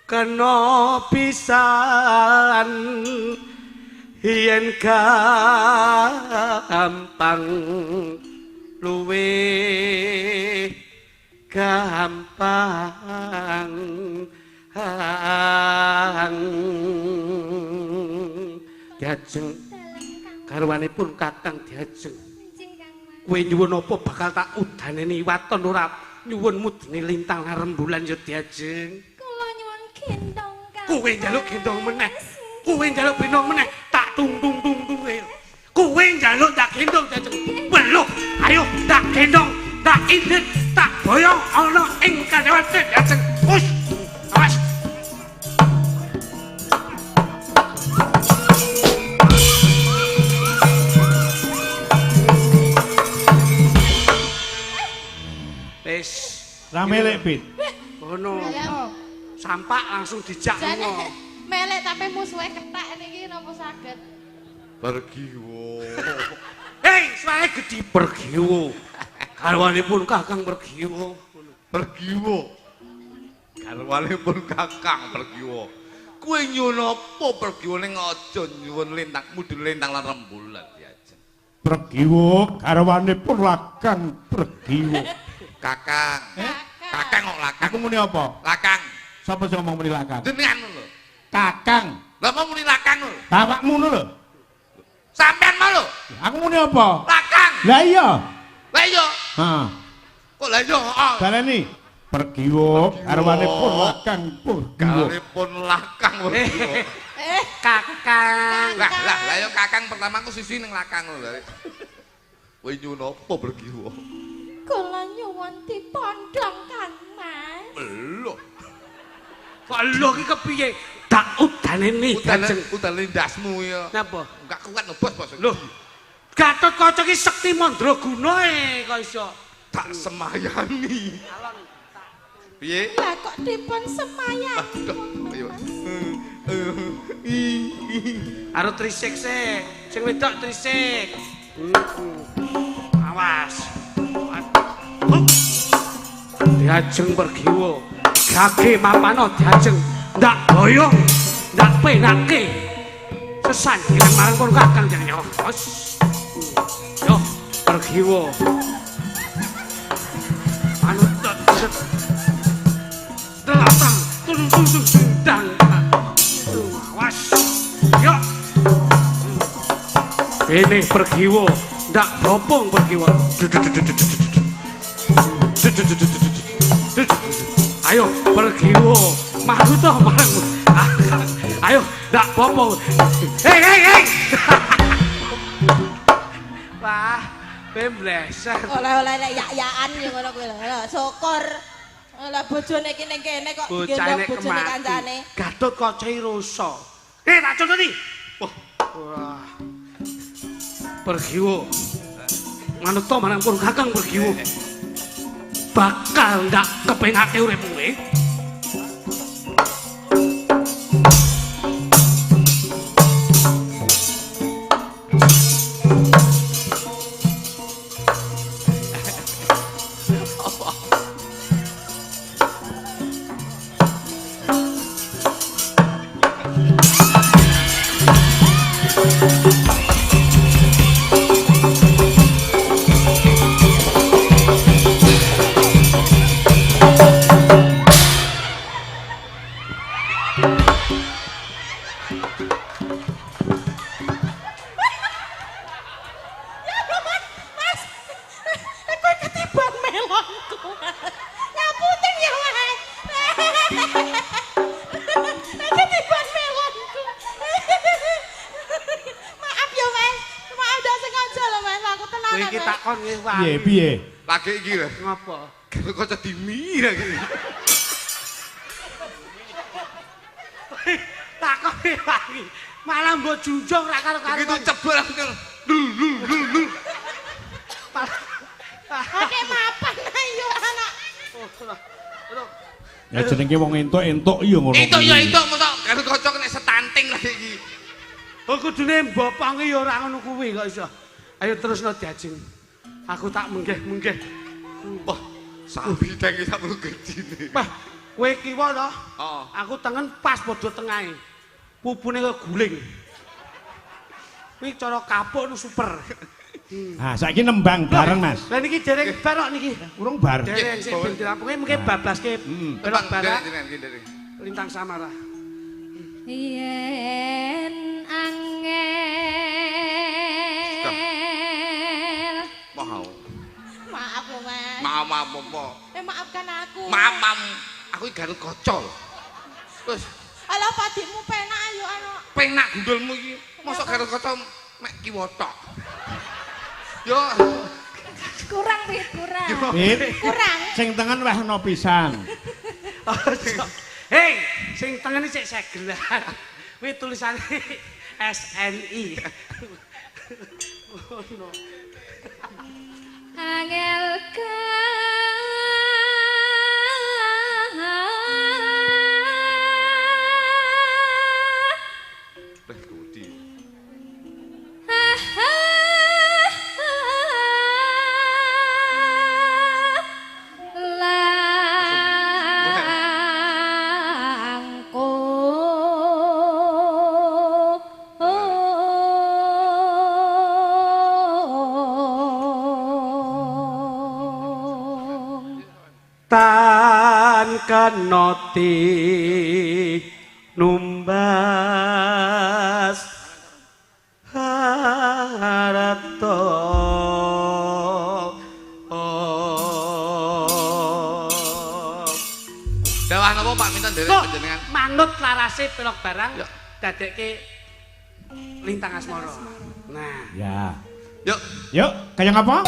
kena pisan yen gampang luwe gampang diajeng garwanipun kakang diajeng kowe nyuwun apa bakal tak udaneni waton ora nyuwun mudine lintang rembulan ya diajeng Kula nyuwun gendong Kang. kowe njaluk gendong meneh kowe njaluk gendong meneh tak tung kowe njaluk tak gendong diajeng Beluk, ayo tak gendong, tak indit, tak boyong ana ing kadewate diajeng. Us. Awas. wis Rame lek Pit. ngono Ya. sampak langsung dijak Jane ngono melek tapi musuhe kethek niki napa saged? Pergiwa. hei suarane gedhi pergiwo garwanipun kakang pergiwo Pergiwa. Garwanipun kakang Pergiwa. Kowe nyuwun apa Pergiwa ning aja nyuwun lintang mudun lintang lan rembulan diajeng. Pergiwo garwanipun lakang Pergiwo. Kakang. Kakang kok lakang. Aku muni apa? Lakang. Sapa sing ngomong muni lakang? Jenengan lho. Kakang. Lah mau muni lakang lho. Bapakmu ngono lho. Sampean mau lho. Aku muni apa? Lakang. Lah iya. Lah iya. Ha. Kok lah iya heeh. Baleni. Pergiwo garwanipun lakang Pergiwo. Garwanipun lakang Pergiwa. kakang Lah ya kakang pertama aku sisi ning lakang lho. Kowe nyuwun apa Pergiwa? Kula nyuwun dipondhong Kang Mas. Lho. kok lho iki kepiye tak udaneni diajeng Udan lindasmu ya. napa Enggak kuat no bos. lho Gatotkaca iki sekti mandraguna kok iso Tak semayangi. Piye? Lah kok dipun semayangi. Ayo. Karo trisik sik, sing wedok trisik. Awas. Diajeng pergiwa. Gage mapano diajeng ndak boyong, ndak penake. Sesandingan marang kon kakang jenenge. Yo, pergiwa. Manut Telatang, turun sendang. Awas. Yo. Ini pergiwa, ndak bopong pergiwa. Ayo pergiwa, maju toh marang. Ayo, ndak bopong. Hei. Wah, pembleser. Oleh-oleh nek yak-yakan yo ngono kuwi lho. Syukur. Lah bojone iki ning kene kok gendong bojone kancane. Gatotkaca rusa. Tak contoni. Wah. Pergiwa. Manut to marang pun kakang pergiwa. Bakal ndak kepengake uripmu takon nggih wae. Piye piye? Lagi iki lho. Ngapa? Kocok dimi lagi. Takon wae. Malah mbok junjung ra karo-karo. Begitu cebol langsung. Oke mapan ayo anak. Ya jenenge wong entuk-entuk iya ngono. Entuk ya entuk mosok karo kocok nek setanting lagi iki. Oh kudune mbopange ya ora ngono kuwi kok iso. Ayo terusno diajeng. Aku tak menggeh-menggeh. Wah, sapi tangi sak gejine. Wah, kowe kiwa to? Heeh. Aku tengen pas padha tengahe. Pupune kok guling. Kuwi cara kapuk nu super. Ah, saiki nembang bareng, Mas. Lah niki dereng bar kok niki. Urung bar. Dereng sik ben dirampunge mengke bablaske belok barak lintang samara. Yen angel. Mau. Maaf loh Mas. Maaf apa? Maafkan aku. Maaf. Aku iki garut kocol. Wis, Alah padimu penak ayo anak. penak gundulmu iki. Mosok garut kocol mek kiwa tok. Yo, Kurang Pit, kurang. Pit, Kurang. sing tengen wehno pisan. Hei, sing tengene sik segelan. Kuwi tulisane SNI. Ngono. Angel tan kenoti numbas harato dawah napa Pak Minton nderek panjenengan? Manut larase pelok barang Ya. dadekke lintang asmara. Nah, Ya. Yuk, Yuk, kayak apa?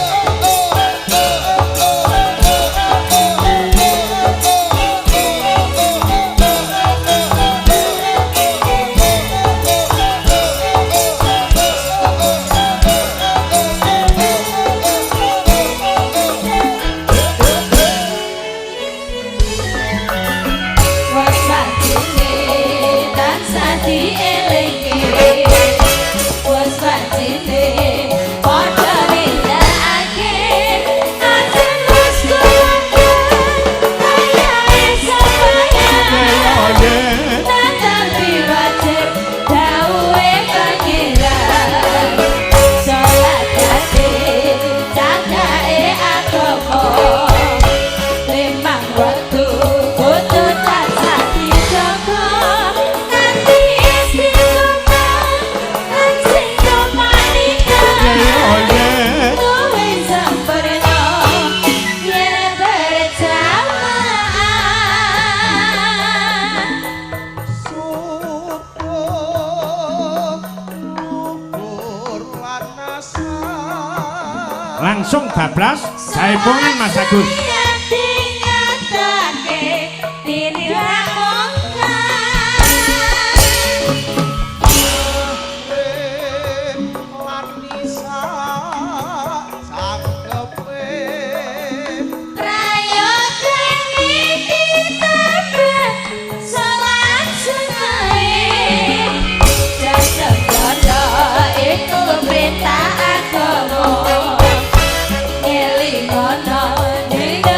Langsung bablas, jaipongan Mas Agus. Perintah agama eling ana ning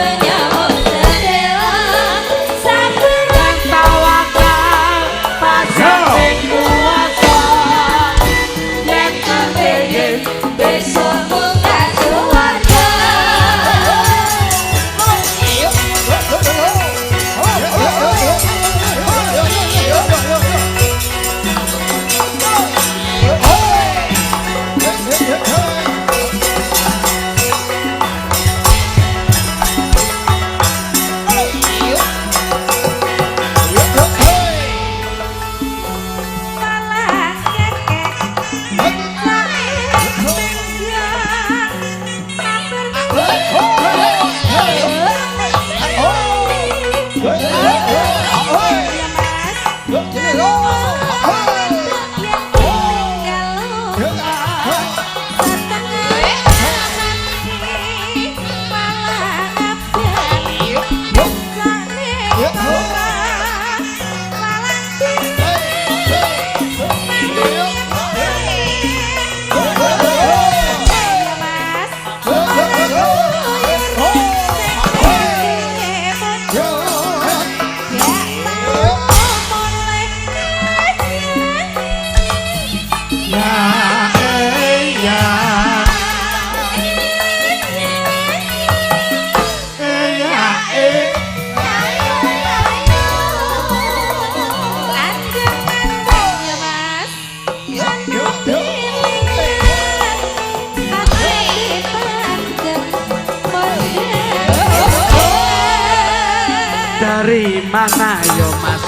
Dari mana yo mas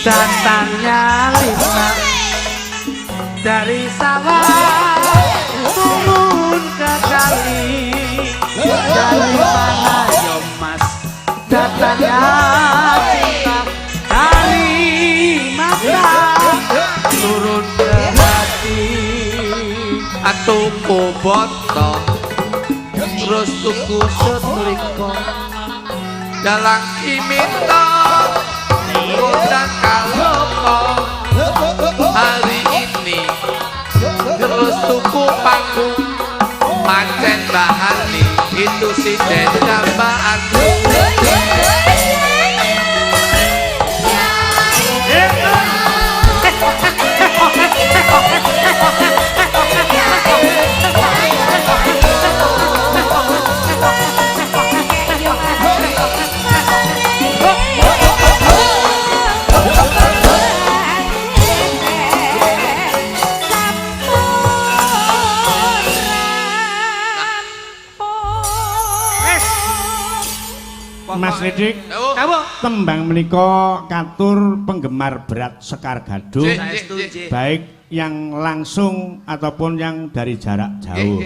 datangnya lima dari sawah turun ke kali. Dari mana yo mas datangnya cinta dari mata turun ke hati. Tuku botok terus tuku setrika dalang imito udah kaloko hari ini terus tuku panggung pancen bahani itu si denda mbak aku. Mas Ridik, tembang menika katur penggemar berat Sekar Gadung, baik yang langsung ataupun yang dari jarak jauh.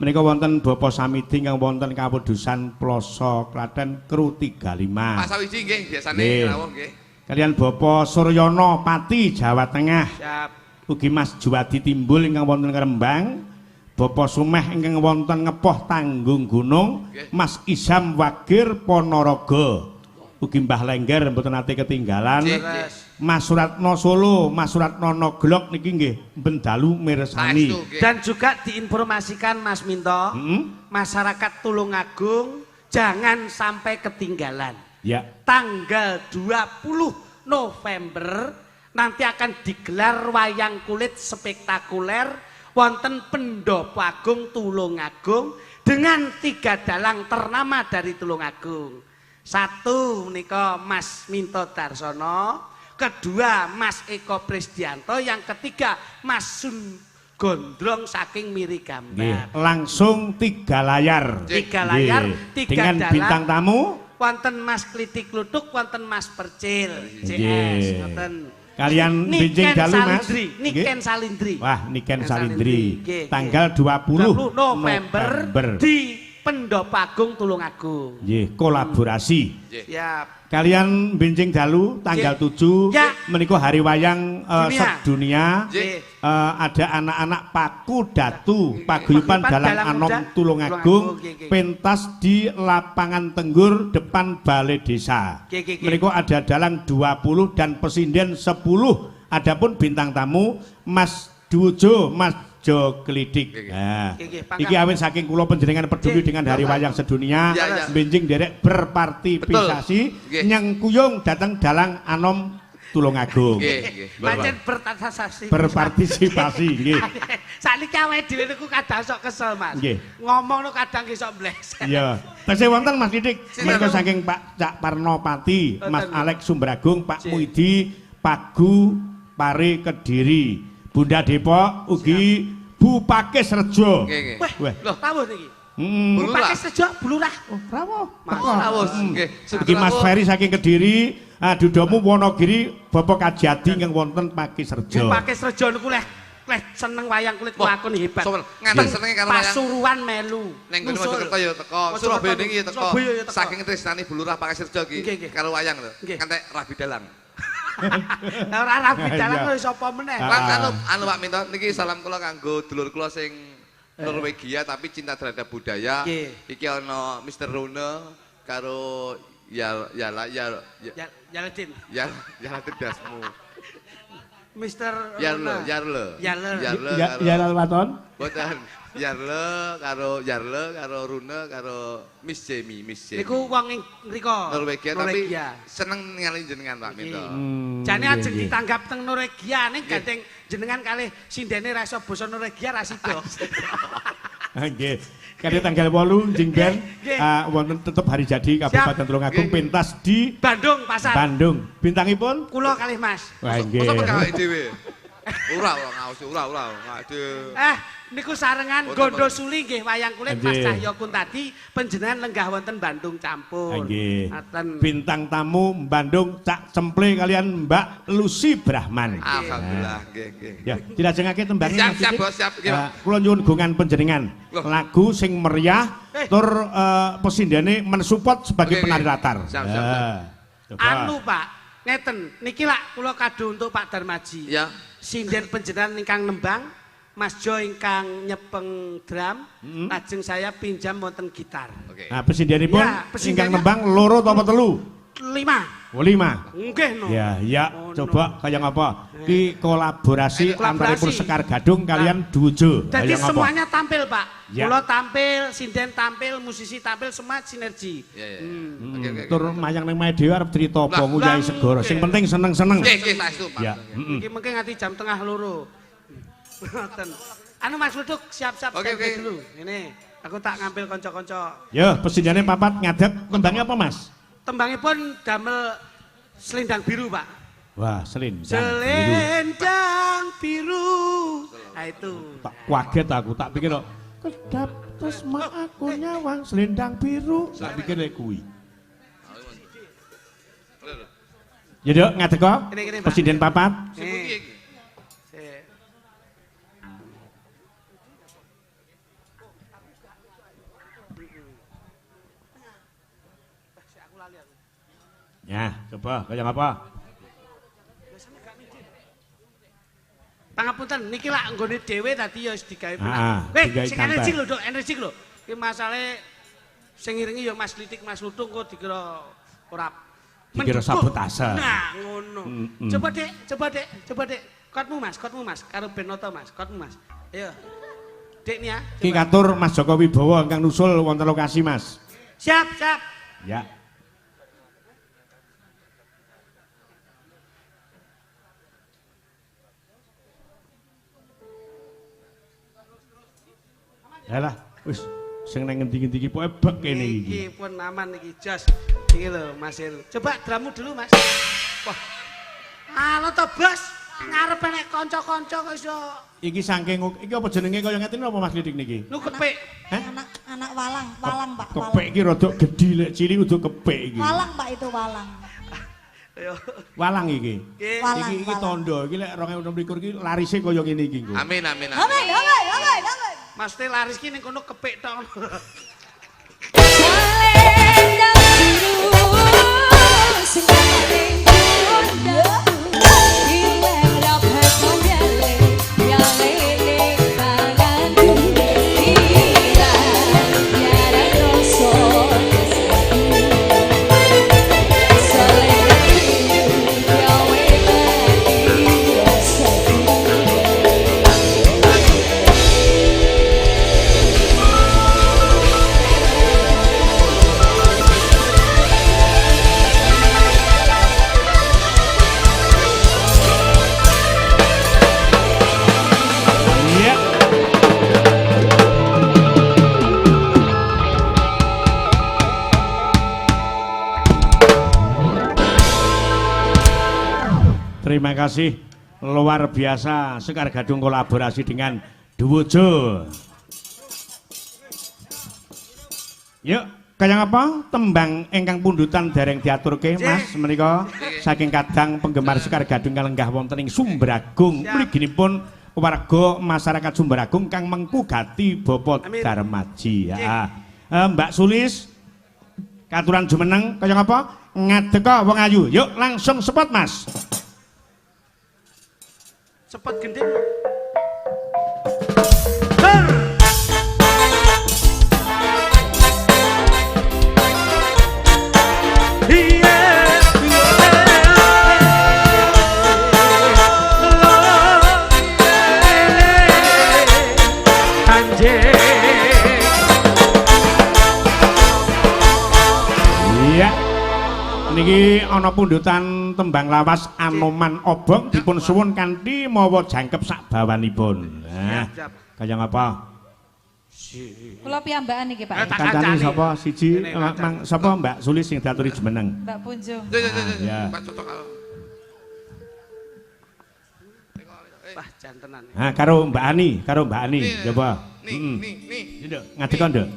Menika wonten Bapak Samidi kang wonten Kawedusan Ploso Klaten Kru 35. Pak Sawidi nggih biasane rawuh nggih. Kalian Bapak Suryono Pati Jawa Tengah. Siap. Ugi Mas Juwadi Timbul ingkang wonten Rembang. Bapak Sumeh ingkang wonten Ngepoh Tanggung Gunung, Mas Isam Wagir Ponorogo, ugi Mbah Lengger mboten nate ketinggalan, Mas Suratno Solo, Mas Suratno Noglok niki nggih bendalu mirsani. Dan juga diinformasikan Mas Minto, masyarakat Tulungagung jangan sampai ketinggalan. Ya. Tanggal 20 November nanti akan digelar wayang kulit spektakuler wonten Pendopo Agung Tulungagung dengan 3 dalang ternama dari Tulungagung. 1 menika Mas Minto Darsono, kedua Mas Eko Prisdianto, yang ketiga Mas Sun Gondrong saking Mirigambar. Langsung 3 layar. 3 layar, 3 dengan dalang. bintang tamu. Wonten Mas Klitik Luduk, wonten Mas Percil, CS, wonten. Kalian Benjing Dalu Mas. Niken Salindri. Wah, Niken Salindri. Tanggal 20 November di Pendopo Agung Tulungagung. Nggih, kolaborasi. Siap. Kalian Benjing Dalu tanggal 7 menika hari wayang sedunia. Ada anak-anak Paku Datu Paguyuban Dalang Anom Tulungagung pentas di lapangan Tenggur depan Balai Desa. Mereka ada dalang 20 dan pesinden 10. Adapun bintang tamu Mas Dujo, Mas Jo Klidik. Nah, iki awit saking kula panjenengan peduli dengan hari wayang sedunia, benjing derek berpartisipasi nyengkuyung datang dalang Anom Tulungagung. Pancen berpartisipasi nggih. Sakniki awake dhewe niku kadang sok kesel, Mas. Ngomong niku kadang iso mbleset. Iya. Tesih wonten Mas Didik, menika saking Pak Cak Parnopati, Mas Alex Sumbragung, Pak Muidi, Pagu Pare Kediri. Bunda Depok ugi Bu Pakis Rejo. Wah, rawuh niki. Bu Pakis Rejo Bulurah. Oh, rawuh. Rawuh nggih. Iki Mas Ferry saking Kediri, Dudomu Wonogiri, Bapak Kajati ingkang wonten Pakis Rejo. Pakis Rejo niku leh leh seneng wayang kulit lakon hebat. Ngantek senenge karo wayang. Pasuruan melu. Ning kono Mojokerto ya teko, Surabaya niki ya teko. Saking tresnani Bulurah Pakasirjo iki karo wayang lho. Ngantek Rabi Dalang. Ora Rabi Dalang kok sapa meneh. Anu Pak Minto niki salam kula kanggo dulur kula sing Norwegia tapi cinta terhadap budaya. Iki ana Mr. Rune karo Yaladin. Yaladin Dasmu. Mister Yarle. Yalal Waton. Boten. Yarle karo Rune karo Miss Jamie. Niku wong ing mriko. Norwegia tapi seneng ningali jenengan Pak Minto. Jane ajeng ditanggap teng Norwegia ning gandeng jenengan kalih sindene ra iso basa Norwegia ra sida. Nggih. Kali tanggal 8 jengben wonten tetep hari jadi Kabupaten Tulungagung pentas di Bandung Pasar. Bandung. Bintangipun kula kalih Mas. Wah nggih. Mosok pegawai dhewe. Ora ngaos ora. Niku sarengan Gondo Suli nggih wayang kulit Mas Cahyo Kuntadi panjenengan lenggah wonten Bandung campur. Ngaten. Bintang tamu Bandung Cak Cemple kalian Mbak Lucy Brahman. Alhamdulillah nggih. Ya, dilajengake tembangnya. Siap Bos, siap. Kula nyuwun gungan panjenengan. Lagu sing meriah tur pesindene mensupport sebagai penari latar. Anu Pak, ngeten niki lak kula kado untuk Pak Darmaji. Ya. Sinden panjenengan ingkang nembang, Mas Jo ingkang nyepeng drum, lajeng saya pinjam wonten gitar. Nah, pesindenipun ingkang nembang loro apa telu? 5. Oh 5. Nggih no. Ya, coba kaya ngapa? Ki kolaborasi antaripun Sekar Gadung kalian Dujo. Jadi semuanya tampil, Pak. Kula tampil, sinden tampil, musisi tampil, semua sinergi. Tur mayang ning Mae Dewi arep crita apa nguyai segara. Sing penting seneng-seneng. Nggih, saestu, Pak. Ya, iki mengke nganti jam tengah 2. Ngoten. Anu Mas Luduk siap-siap dulu. Ini aku tak ngambil kanca-kanca. Ya, pesindene papat ngadep tembangnya apa, Mas? Tembangipun damel selendang biru, Pak. Wah, selendang biru. Nah itu. Tak kaget aku, tak pikir kok kedap terus aku nyawang selendang biru. Tak pikir lek kuwi. Ya, Dok, ngadeg kok. Presiden papat. Ya, coba kaya apa? Pangapunten niki lak nggone dhewe tadi ya wis digawe menang. Sing energi lho, Dok, energi lho. Iki masalahe sing ngiringi ya Mas Litik, Mas Lutung kok dikira ora dikira sabotase. Nah, ngono. Coba Dek. Kotmu Mas, karo Benoto Mas, kotmu Mas. Ayo. Dek nih ya. Ki katur Mas Joko Wibowo ingkang nusul wonten lokasi, Mas. Siap. Ya. Yalah, wis sing nang ngendi-ngendi iki pokoke bek kene iki. Iki pun aman iki, jos. Iki lho, Mas Heru. Coba dramu dulu, Mas. Wah. Anu to, Bos. Ngarep nek kanca-kanca kok iso. Iki saking iki apa jenenge kaya ngeten apa Mas Lidik niki? Nu kepik. Anak walang, Pak. Kepik iki rada gedhi lek cilik udah kepik iki. Walang, Pak, itu walang. Walang iki. Iki tondo iki lek 2026 iki larise kaya ngene iki. Amin. Amin. Mas Te laris ki ning kono kepik tok. Selendang biru sing paling indah. Terima kasih luar biasa Sekar Gadung kolaborasi dengan Duwojo. Yuk, kaya apa? Tembang ingkang pundutan dereng diaturke Mas menika saking kadang penggemar Sekar Gadung kalenggah wonten ing Sumbragung. Mliginipun warga masyarakat Sumber Agung kang mengku gati Bapak Darmaji. Ya. Mbak Sulis katuran jumeneng kaya ngapa? Ngadeka wong ayu. Yuk langsung sepot Mas. Sepot gending. Niki ana pundutan tembang lawas Anoman Obong dipun suwun kanthi mawa jangkep sak bawanipun. Nah, kaya ngapa? Kula piyambakan niki, Pak. Kancane sapa siji? Mang sapa Mbak Sulis sing diaturi jumeneng? Mbak Punjung. Ya. Wah, jantenan. Nah, karo Mbak Ani, coba. Nih. Ngadeka, Nduk.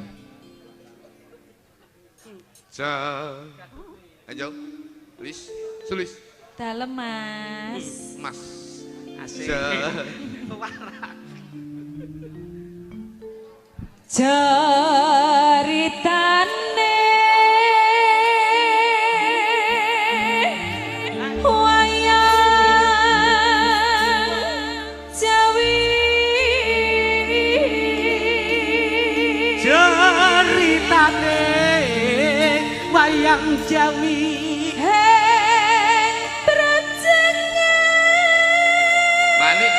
Ayo, Sulis. Dalem, Mas. Mas. Asik. Ceritane wayang Jawi. Ceritane wayang Jawi. Balik.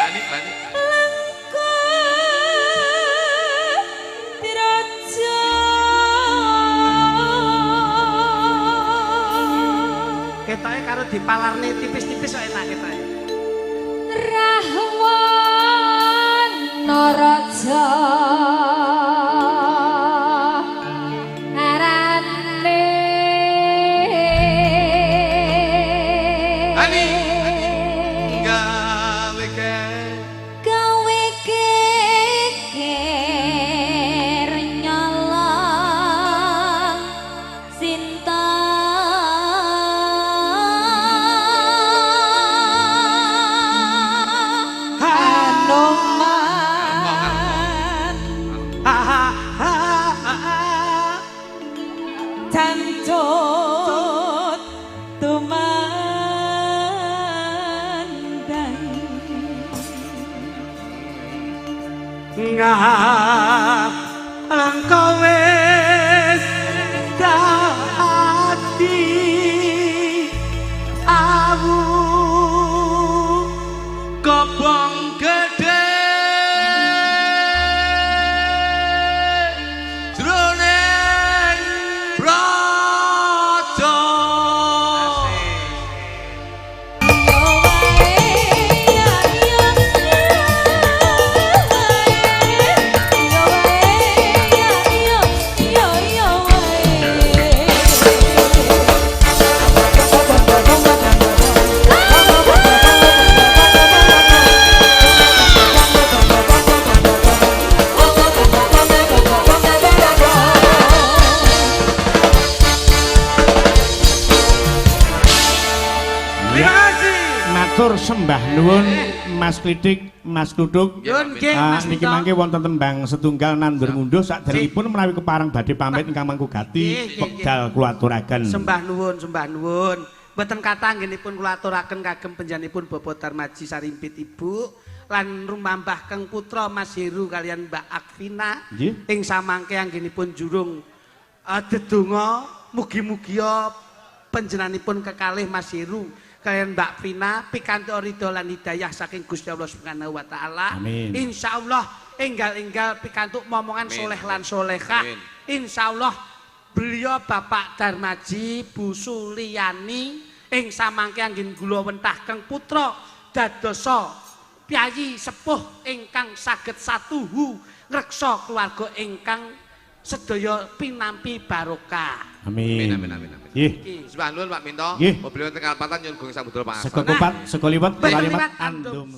Ketoke karo dipalarne tipis-tipis kok enak ketoke. Rahwana Raja arane Ani gawe geger nyolong Sinta Anoman Tanjut tumandang ngalang wis dadi awu kobong gede jroning praja Matur sembah nuwun Mas Klidik, Mas Kluduk. Yun nggih Mas Niki mangke wonten tembang setunggal nandur ngunduh saderengipun menawi kepareng badhe pamit ingkang mangku gati wekdal kula aturaken. Sembah nuwun. Mboten kathah anggenipun kula aturaken kagem panjenenganipun Bapak Darmaji Sarimpit Ibu lan rumambah keng putra Mas Heru kalian Mbak Akvina ing samangke anggenipun jurung dedonga mugi-mugi panjenenganipun kekalih Mas Heru kalian Mbak Vina pikantuk ridho lan hidayah saking Gusti Allah Subhanahu wa taala. Insyaallah enggal-enggal pikantuk momongan soleh lan solehah. Insyaallah beliau Bapak Darmaji Bu Suliani ing samangke anggen kula wentah keng putra dadosa piyayi sepuh ingkang saged satuhu ngreksa keluarga ingkang sedaya pinampi barokah. Amin. Nggih. Sembah nuwun Pak Minto. Beliau teng Kalpatan nyuwun gunging samudra Pak. Seko kupat, seko liwet, kalimat andum.